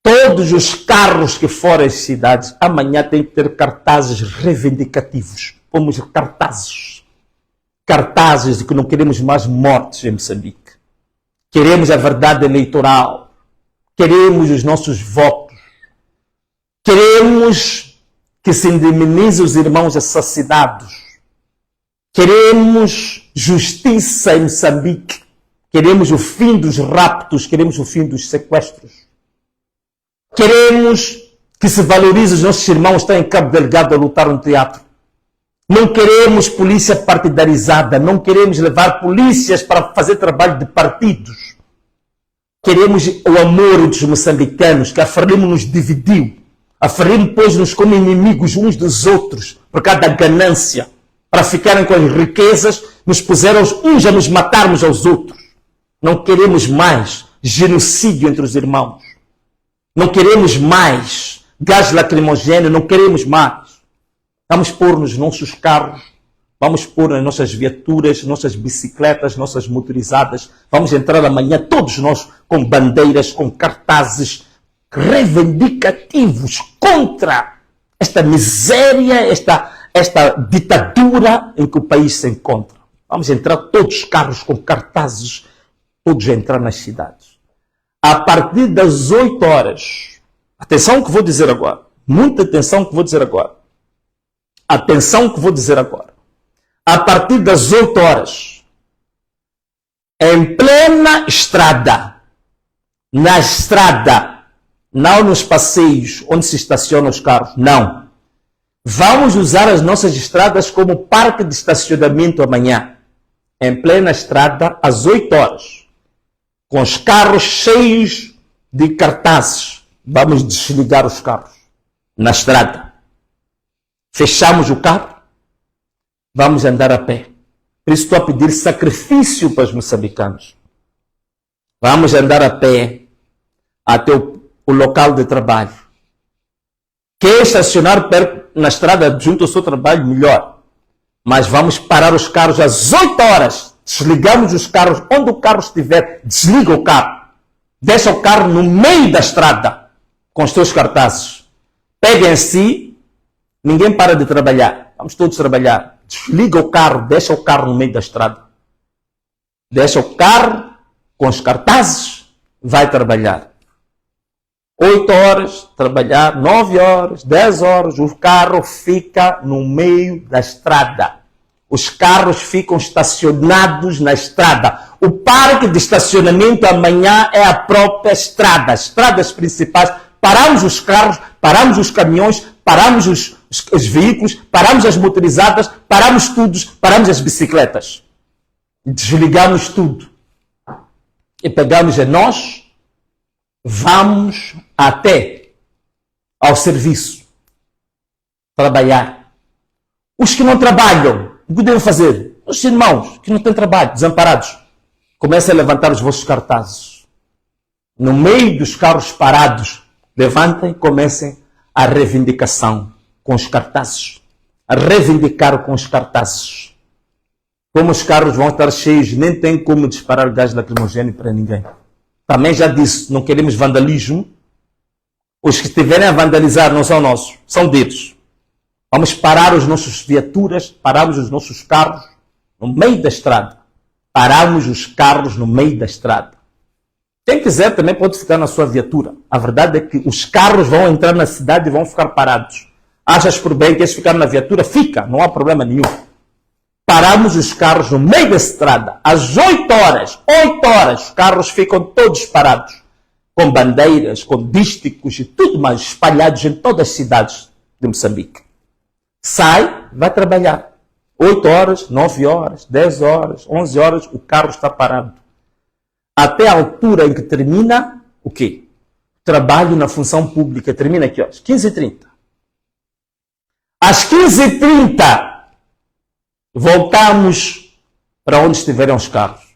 todos os carros que forem as cidades, amanhã tem que ter cartazes reivindicativos. Pomos cartazes de que não queremos mais mortes em Moçambique. Queremos a verdade eleitoral. Queremos os nossos votos. Queremos que se indemnize os irmãos assassinados. Queremos justiça em Moçambique. Queremos o fim dos raptos. Queremos o fim dos sequestros. Queremos que se valorize os nossos irmãos que estão em Cabo Delgado a lutar no teatro. Não queremos polícia partidarizada. Não queremos levar polícias para fazer trabalho de partidos. Queremos o amor dos moçambicanos, que a Frelimo nos dividiu. A Frelimo pôs-nos como inimigos uns dos outros, por causa da ganância. Para ficarem com as riquezas, nos puseram uns a nos matarmos aos outros. Não queremos mais genocídio entre os irmãos. Não queremos mais gás lacrimogêneo, não queremos mais. Vamos pôr nos nossos carros, vamos pôr nas nossas viaturas, nossas bicicletas, nossas motorizadas. Vamos entrar amanhã, todos nós, com bandeiras, com cartazes reivindicativos contra esta miséria, esta ditadura em que o país se encontra. Vamos entrar todos os carros com cartazes, todos a entrar nas cidades. A partir das 8 horas, atenção que vou dizer agora, muita atenção que vou dizer agora. Atenção que vou dizer agora. A partir das 8 horas, em plena estrada, na estrada, não nos passeios onde se estacionam os carros, não. Vamos usar as nossas estradas como parque de estacionamento amanhã. Em plena estrada, às 8 horas, com os carros cheios de cartazes. Vamos desligar os carros na estrada. Fechamos o carro, vamos andar a pé. Por isso estou a pedir sacrifício para os moçambicanos. Vamos andar a pé até o local de trabalho. Quer estacionar perto, na estrada junto ao seu trabalho, melhor. Mas vamos parar os carros às 8 horas. Desligamos os carros. Onde o carro estiver, desliga o carro. Deixa o carro no meio da estrada com os seus cartazes. Peguem si. Ninguém para de trabalhar. Vamos todos trabalhar. Desliga o carro, deixa o carro no meio da estrada. Deixa o carro com os cartazes, vai trabalhar. 8 horas, trabalhar, 9 horas, 10 horas, o carro fica no meio da estrada. Os carros ficam estacionados na estrada. O parque de estacionamento amanhã é a própria estrada. As estradas principais. Paramos os carros, paramos os caminhões, paramos os veículos, paramos as motorizadas, paramos tudo, paramos as bicicletas. Desligamos tudo. E pegamos a nós, vamos até ao serviço. Trabalhar. Os que não trabalham, o que devem fazer? Os irmãos que não têm trabalho, desamparados, comecem a levantar os vossos cartazes. No meio dos carros parados, levantem e comecem a reivindicação com os cartazes. A reivindicar com os cartazes. Como os carros vão estar cheios, nem tem como disparar gás lacrimogêneo para ninguém. Também já disse, não queremos vandalismo. Os que estiverem a vandalizar não são nossos, são deles. Vamos parar as nossas viaturas, paramos os nossos carros no meio da estrada. Paramos os carros no meio da estrada. Quem quiser também pode ficar na sua viatura. A verdade é que os carros vão entrar na cidade e vão ficar parados. Achas por bem que queres ficar na viatura? Fica, não há problema nenhum. Paramos os carros no meio da estrada. Às 8 horas, 8 horas, os carros ficam todos parados. Com bandeiras, com dísticos e tudo mais espalhados em todas as cidades de Moçambique. Sai, vai trabalhar. 8 horas, 9 horas, 10 horas, 11 horas, o carro está parado. Até a altura em que termina o quê? Trabalho na função pública. Termina aqui, às 15h30. Às 15h30, voltamos para onde estiverem os carros.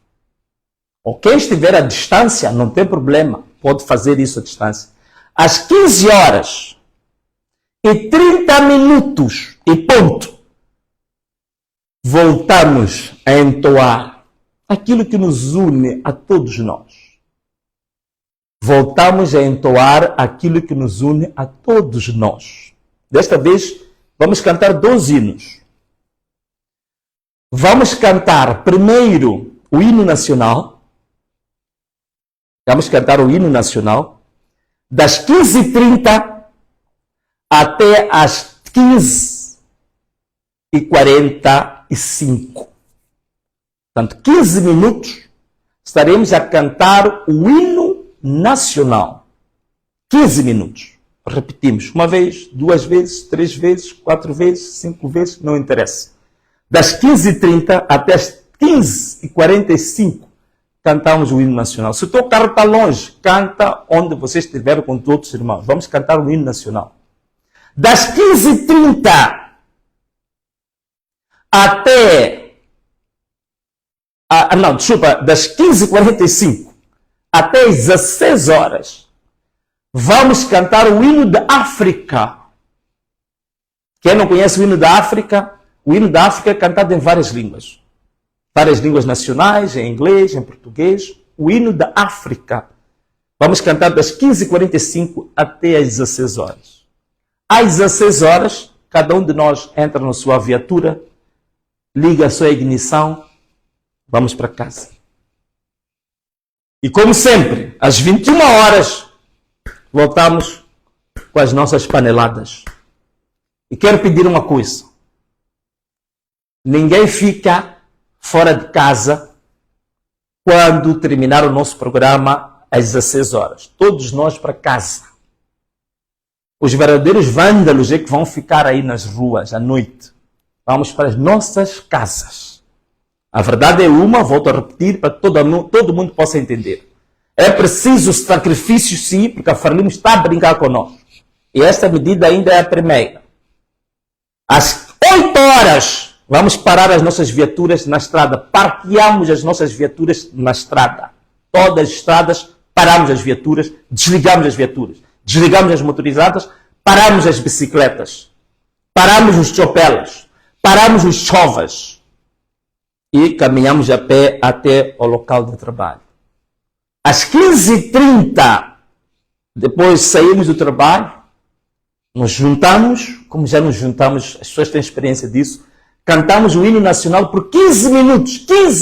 Ou quem estiver à distância, não tem problema. Pode fazer isso à distância. Às 15 horas e 30 minutos e ponto. voltamos a entoar aquilo que nos une a todos nós. Voltamos a entoar aquilo que nos une a todos nós. Desta vez, vamos cantar 2 hinos. Vamos cantar primeiro o hino nacional. Vamos cantar o hino nacional das 15h30 até as 15h45. Portanto, 15 minutos estaremos a cantar o hino nacional. 15 minutos. Repetimos. 1 vez, 2 vezes, 3 vezes, 4 vezes, 5 vezes, não interessa. Das 15h30 até as 15h45 cantamos o hino nacional. Se o teu carro está longe, canta onde você estiver com todos os irmãos. Vamos cantar o hino nacional. Das 15h30 até... das 15h45 até as 16 horas, vamos cantar o hino da África. Quem não conhece o hino da África? O hino da África é cantado em várias línguas. Várias línguas nacionais, em inglês, em português. O hino da África. Vamos cantar das 15h45 até as 16 horas. Às 16 horas, cada um de nós entra na sua viatura, liga a sua ignição, vamos para casa. E como sempre, às 21 horas, voltamos com as nossas paneladas. E quero pedir uma coisa. Ninguém fica fora de casa quando terminar o nosso programa às 16 horas. Todos nós para casa. Os verdadeiros vândalos é que vão ficar aí nas ruas à noite. Vamos para as nossas casas. A verdade é uma, volto a repetir, para que todo mundo possa entender. É preciso sacrifício, sim, porque a Frelimo está a brincar conosco. E esta medida ainda é a primeira. Às 8 horas, vamos parar as nossas viaturas na estrada. Parqueamos as nossas viaturas na estrada. Todas as estradas, paramos as viaturas, desligamos as viaturas. Desligamos as motorizadas, paramos as bicicletas. Paramos os chopelas. Paramos os chovas. E caminhamos a pé até o local de trabalho. Às 15h30, depois saímos do trabalho, nos juntamos, como já nos juntamos, as pessoas têm experiência disso, cantamos o hino nacional por 15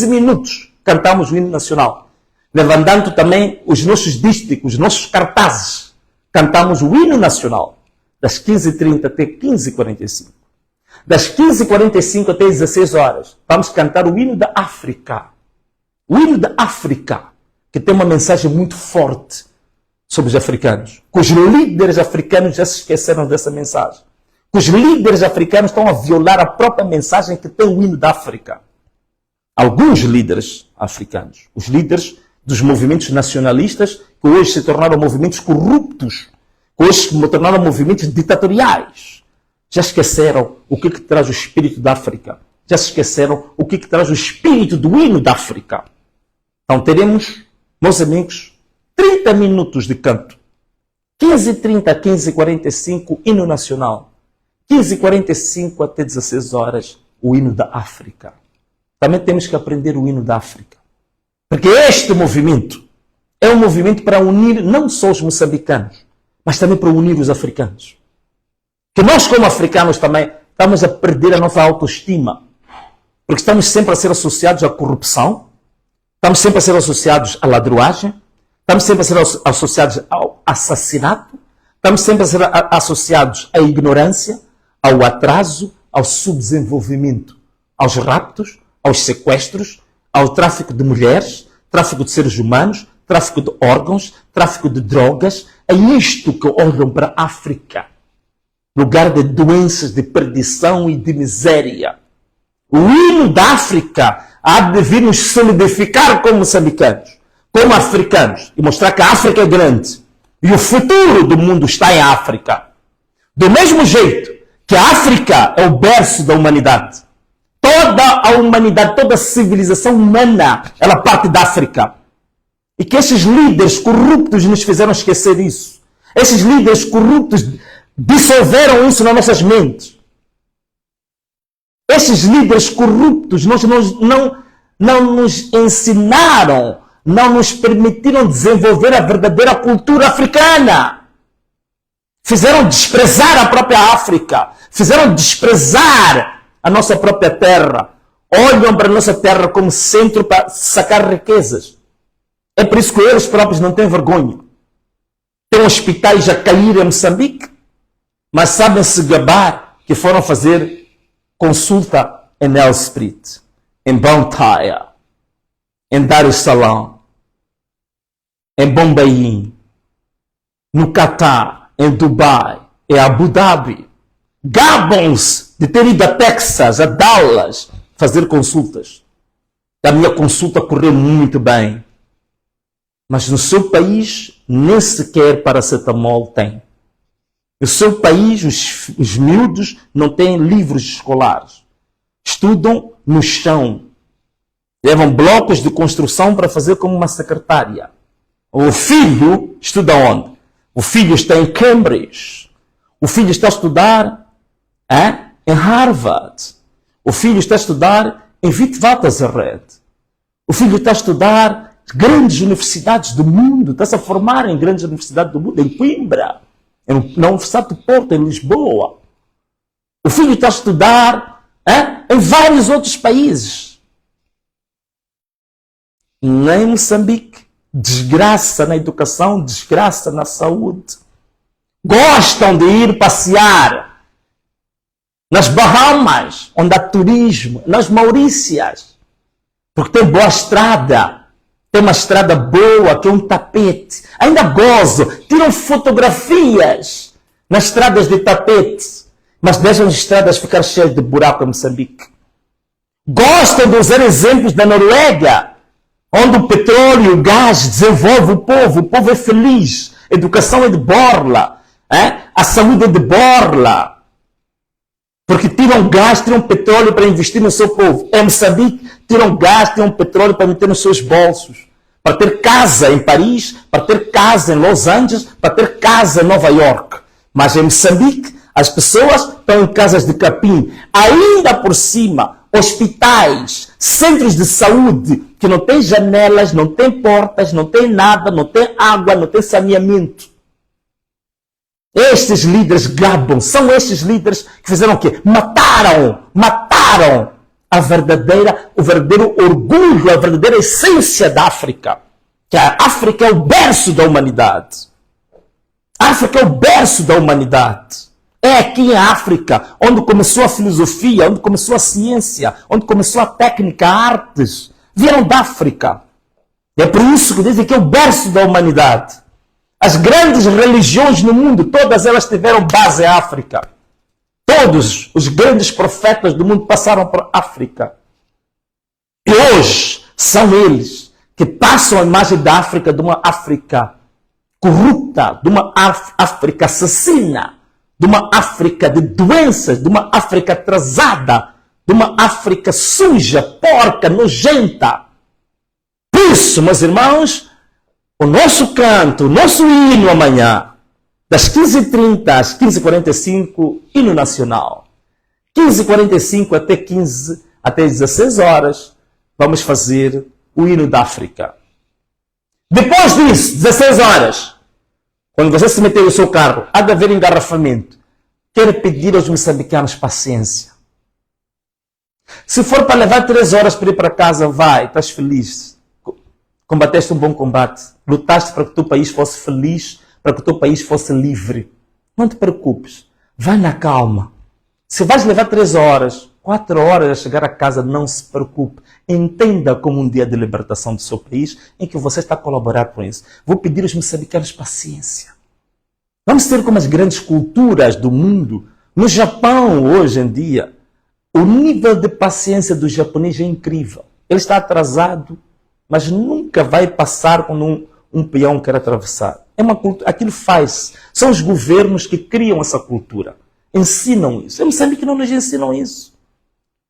minutos, cantamos o hino nacional. Levantando também os nossos dísticos, os nossos cartazes, cantamos o hino nacional, das 15h30 até 15h45. Das 15h45 até as 16 horas, vamos cantar o hino da África. O hino da África, que tem uma mensagem muito forte sobre os africanos. Que os líderes africanos já se esqueceram dessa mensagem. Que os líderes africanos estão a violar a própria mensagem que tem o hino da África. Alguns líderes africanos, os líderes dos movimentos nacionalistas, que hoje se tornaram movimentos corruptos, que hoje se tornaram movimentos ditatoriais, já esqueceram o que traz o espírito da África. Já se esqueceram o que traz o espírito do hino da África. Então teremos, meus amigos, 30 minutos de canto. 15h30 a 15h45, hino nacional. 15h45 até 16 horas, o hino da África. Também temos que aprender o hino da África. Porque este movimento é um movimento para unir não só os moçambicanos, mas também para unir os africanos. Que nós, como africanos, também estamos a perder a nossa autoestima. Porque estamos sempre a ser associados à corrupção, estamos sempre a ser associados à ladruagem, estamos sempre a ser associados ao assassinato, estamos sempre a ser associados à ignorância, ao atraso, ao subdesenvolvimento, aos raptos, aos sequestros, ao tráfico de mulheres, tráfico de seres humanos, tráfico de órgãos, tráfico de drogas. É isto que olham para a África. Lugar de doenças, de perdição e de miséria. O hino da África há de vir nos solidificar como moçambicanos, como africanos, e mostrar que a África é grande. E o futuro do mundo está em África. Do mesmo jeito que a África é o berço da humanidade. Toda a humanidade, toda a civilização humana, ela parte da África. E que esses líderes corruptos nos fizeram esquecer isso. Esses líderes corruptos dissolveram isso nas nossas mentes. Esses líderes corruptos não nos ensinaram, não nos permitiram desenvolver a verdadeira cultura africana. Fizeram desprezar a própria África, fizeram desprezar a nossa própria terra. Olham para a nossa terra como centro para sacar riquezas. É por isso que eles próprios não têm vergonha. Tem hospitais a cair em Moçambique, mas sabem se gabar que foram fazer consulta em Nelspruit, em Bantaia, em Dar es Salaam, em Bombaim, no Catar, em Dubai, em Abu Dhabi. Gabam-se de ter ido a Texas, a Dallas, fazer consultas. A minha consulta correu muito bem. Mas no seu país, nem sequer paracetamol tem. No seu país, os miúdos não têm livros escolares. Estudam no chão. Levam blocos de construção para fazer como uma secretária. O filho estuda onde? O filho está em Cambridge. O filho está a estudar em Harvard. O filho está a estudar em Witwatersrand. O filho está a estudar em grandes universidades do mundo. Está-se a formar em grandes universidades do mundo. Em Coimbra. Na Universidade do Porto, em Lisboa. O filho está a estudar em vários outros países. Nem Moçambique. Desgraça na educação, desgraça na saúde. Gostam de ir passear nas Bahamas, onde há turismo, nas Maurícias, porque tem boa estrada, tem uma estrada boa, que é um tapete. Ainda gozam, tiram fotografias nas estradas de tapete, mas deixam as estradas ficar cheias de buraco em Moçambique. Gostam de usar exemplos da Noruega, onde o petróleo e o gás desenvolve o povo é feliz, a educação é de borla, a saúde é de borla. Porque tiram gás, tiram petróleo para investir no seu povo. Em Moçambique, tiram gás, tiram petróleo para meter nos seus bolsos. Para ter casa em Paris, para ter casa em Los Angeles, para ter casa em Nova York. Mas em Moçambique, as pessoas estão em casas de capim. Ainda por cima, hospitais, centros de saúde, que não têm janelas, não têm portas, não têm nada, não têm água, não têm saneamento. Estes líderes gabam, são estes líderes que fizeram o quê? Mataram o verdadeiro orgulho, a verdadeira essência da África. Que a África é o berço da humanidade. A África é o berço da humanidade. É aqui em África onde começou a filosofia, onde começou a ciência, onde começou a técnica, a artes. Vieram da África. É por isso que dizem que é o berço da humanidade. As grandes religiões no mundo, todas elas tiveram base em África. Todos os grandes profetas do mundo passaram por África. E hoje são eles que passam a imagem da África, de uma África corrupta, de uma África assassina, de uma África de doenças, de uma África atrasada, de uma África suja, porca, nojenta. Por isso, meus irmãos, o nosso canto, o nosso hino amanhã, das 15h30 às 15h45, hino nacional. 15h45 até 16 horas, vamos fazer o hino da África. Depois disso, 16 horas, quando você se meter no seu carro, há de haver engarrafamento. Quero pedir aos moçambicanos paciência. Se for para levar 3 horas para ir para casa, vai, estás feliz. Combateste um bom combate. Lutaste para que o teu país fosse feliz, para que o teu país fosse livre. Não te preocupes. Vai na calma. Se vais levar 3 horas, 4 horas a chegar a casa, não se preocupe. Entenda como um dia de libertação do seu país em que você está a colaborar com isso. Vou pedir aos moçambicanos paciência. Vamos ser como as grandes culturas do mundo. No Japão, hoje em dia, o nível de paciência do japonês é incrível. Ele está atrasado, mas nunca vai passar quando um peão quer atravessar. É uma cultura, aquilo faz. São os governos que criam essa cultura. Ensinam isso. Em Moçambique não nos ensinam isso.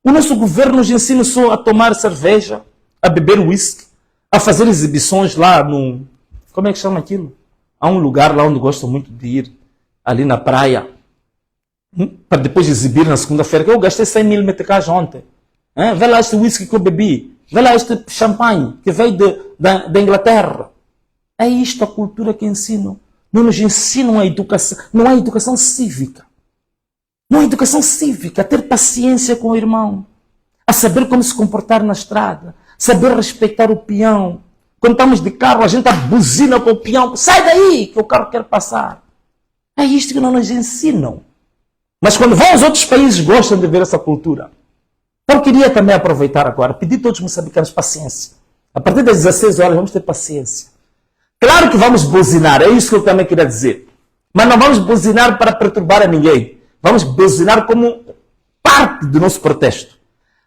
O nosso governo nos ensina só a tomar cerveja, a beber whisky, a fazer exibições lá no... Como é que chama aquilo? Há um lugar lá onde gosto muito de ir, ali na praia. Para depois exibir na segunda-feira, que eu gastei 100 mil meticais ontem. Vê lá este whisky que eu bebi. Vê lá este champanhe que veio da Inglaterra. É isto a cultura que ensinam. Não nos ensinam a educação. Não há educação cívica. Não há educação cívica. A ter paciência com o irmão. A saber como se comportar na estrada. Saber respeitar o peão. Quando estamos de carro, a gente buzina com o peão. Sai daí, que o carro quer passar. É isto que não nos ensinam. Mas quando vão aos outros países, gostam de ver essa cultura. Então eu queria também aproveitar agora, pedir a todos os moçambicanos paciência. A partir das 16 horas vamos ter paciência. Claro que vamos buzinar, é isso que eu também queria dizer. Mas não vamos buzinar para perturbar a ninguém. Vamos buzinar como parte do nosso protesto.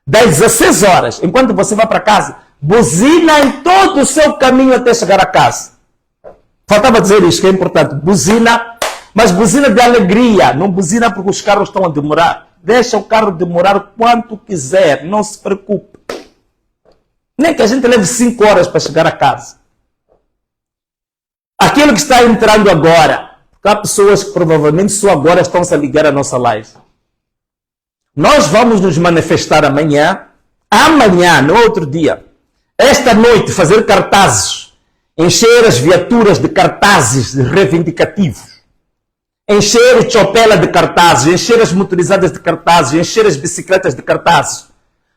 Das 16 horas, enquanto você vai para casa, buzina em todo o seu caminho até chegar a casa. Faltava dizer isto, que é importante. Buzina, mas buzina de alegria. Não buzina porque os carros estão a demorar. Deixa o carro demorar quanto quiser. Não se preocupe. Nem que a gente leve 5 horas para chegar a casa. Aquilo que está entrando agora, porque há pessoas que provavelmente só agora estão-se a ligar à nossa live. Nós vamos nos manifestar amanhã, no outro dia. Esta noite, fazer cartazes, encher as viaturas de cartazes reivindicativos, encher a chopela de cartazes, encher as motorizadas de cartazes, encher as bicicletas de cartazes.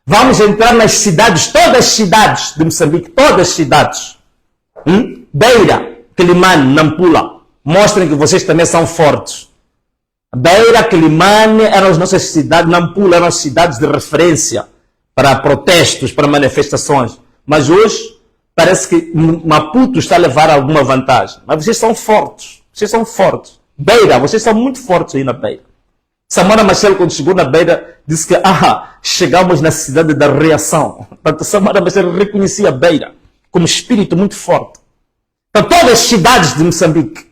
Vamos entrar nas cidades, todas as cidades de Moçambique, todas as cidades. Beira, Quilimane, Nampula, mostrem que vocês também são fortes. Beira, Quilimane eram as nossas cidades, Nampula eram as cidades de referência para protestos, para manifestações. Mas hoje parece que Maputo está a levar alguma vantagem. Mas vocês são fortes, vocês são fortes. Beira, vocês são muito fortes aí na Beira. Samara Machel, quando chegou na Beira, disse que chegamos na cidade da reação. Portanto, Samara Machel reconhecia a Beira como espírito muito forte. Então, todas as cidades de Moçambique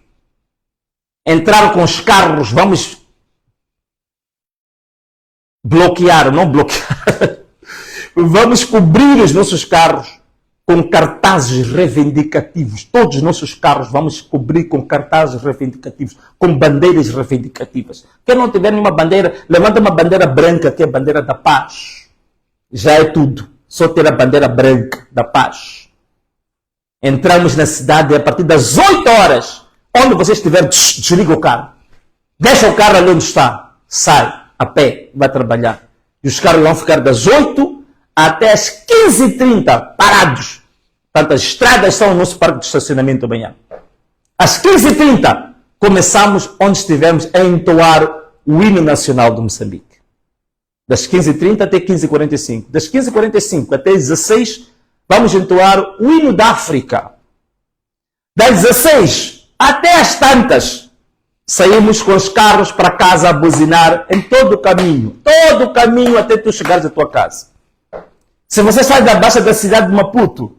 entraram com os carros, vamos bloquear, não bloquear, vamos cobrir os nossos carros com cartazes reivindicativos. Todos os nossos carros vamos cobrir com cartazes reivindicativos, com bandeiras reivindicativas. Quem não tiver nenhuma bandeira, levanta uma bandeira branca, que é a bandeira da paz. Já é tudo. Só ter a bandeira branca da paz. Entramos na cidade a partir das 8 horas. Onde você estiver, desliga o carro. Deixa o carro ali onde está. Sai a pé, vai trabalhar. E os carros vão ficar das 8 até as 15h30 parados. Portanto, as estradas são o nosso parque de estacionamento amanhã. Às 15h30 começamos onde estivermos a entoar o hino nacional de Moçambique. Das 15h30 até 15h45. Das 15h45 até 16h vamos entoar o hino da África. Das 16 até as tantas, saímos com os carros para casa a buzinar em todo o caminho até tu chegares à tua casa. Se você sai da baixa da cidade de Maputo,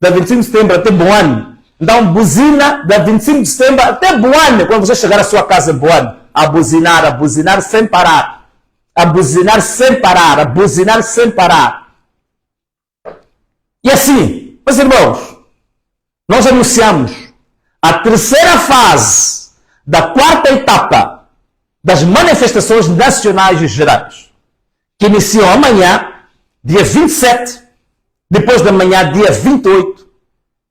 da 25 de setembro até Boane, então buzina da 25 de setembro até Boane, quando você chegar à sua casa em Boane, a buzinar sem parar, a buzinar sem parar, a buzinar sem parar. E assim, meus irmãos, nós anunciamos a terceira fase da quarta etapa das manifestações nacionais e gerais, que iniciam amanhã, dia 27, depois da manhã, dia 28,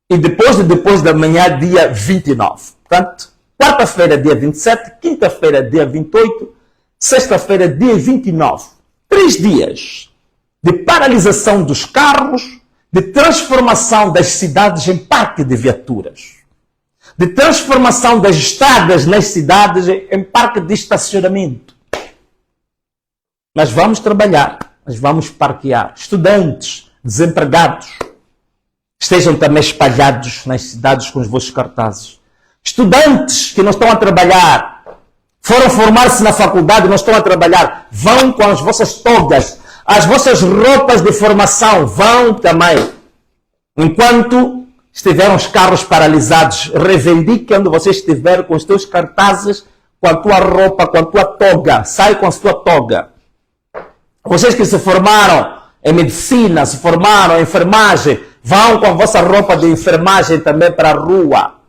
e depois da manhã, dia 29. Portanto, quarta-feira, dia 27, quinta-feira, dia 28, sexta-feira, dia 29. 3 dias de paralisação dos carros, de transformação das cidades em parque de viaturas, de transformação das estradas nas cidades em parque de estacionamento. Mas vamos trabalhar, mas vamos parquear. Estudantes, desempregados, estejam também espalhados nas cidades com os vossos cartazes. Estudantes que não estão a trabalhar, foram formar-se na faculdade e não estão a trabalhar, vão com as vossas togas, as vossas roupas de formação, vão também. Enquanto estiveram os carros paralisados, reivindique onde você estiver com os teus cartazes, com a tua roupa, com a tua toga. Sai com a sua toga. Vocês que se formaram em medicina, se formaram em enfermagem, vão com a vossa roupa de enfermagem também para a rua.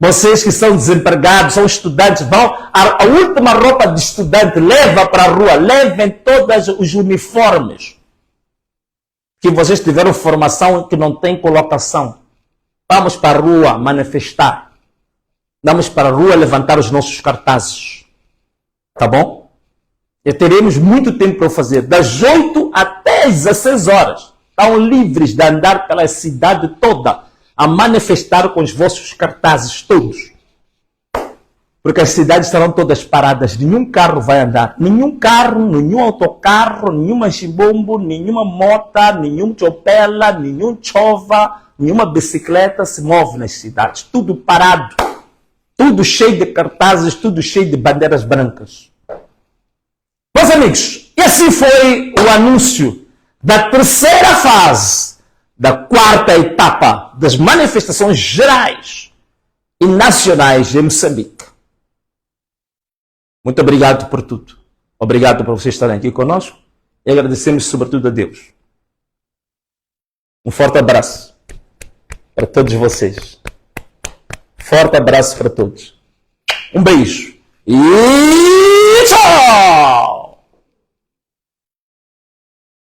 Vocês que são desempregados, são estudantes, vão, a última roupa de estudante, leva para a rua, levem todos os uniformes. Que vocês tiveram formação que não tem colocação. Vamos para a rua manifestar. Vamos para a rua levantar os nossos cartazes. Tá bom? E teremos muito tempo para fazer. Das 8 até as 16 horas. Estão livres de andar pela cidade toda a manifestar com os vossos cartazes todos. Porque as cidades estarão todas paradas. Nenhum carro vai andar. Nenhum carro, nenhum autocarro, nenhuma chibombo, nenhuma moto, nenhum chopela, nenhum chova, nenhuma bicicleta se move nas cidades. Tudo parado. Tudo cheio de cartazes, tudo cheio de bandeiras brancas. Meus amigos, e assim foi o anúncio da terceira fase da quarta etapa das manifestações gerais e nacionais em Moçambique. Muito obrigado por tudo. Obrigado por vocês estarem aqui conosco e agradecemos sobretudo a Deus. Um forte abraço para todos vocês. Forte abraço para todos. Um beijo e tchau!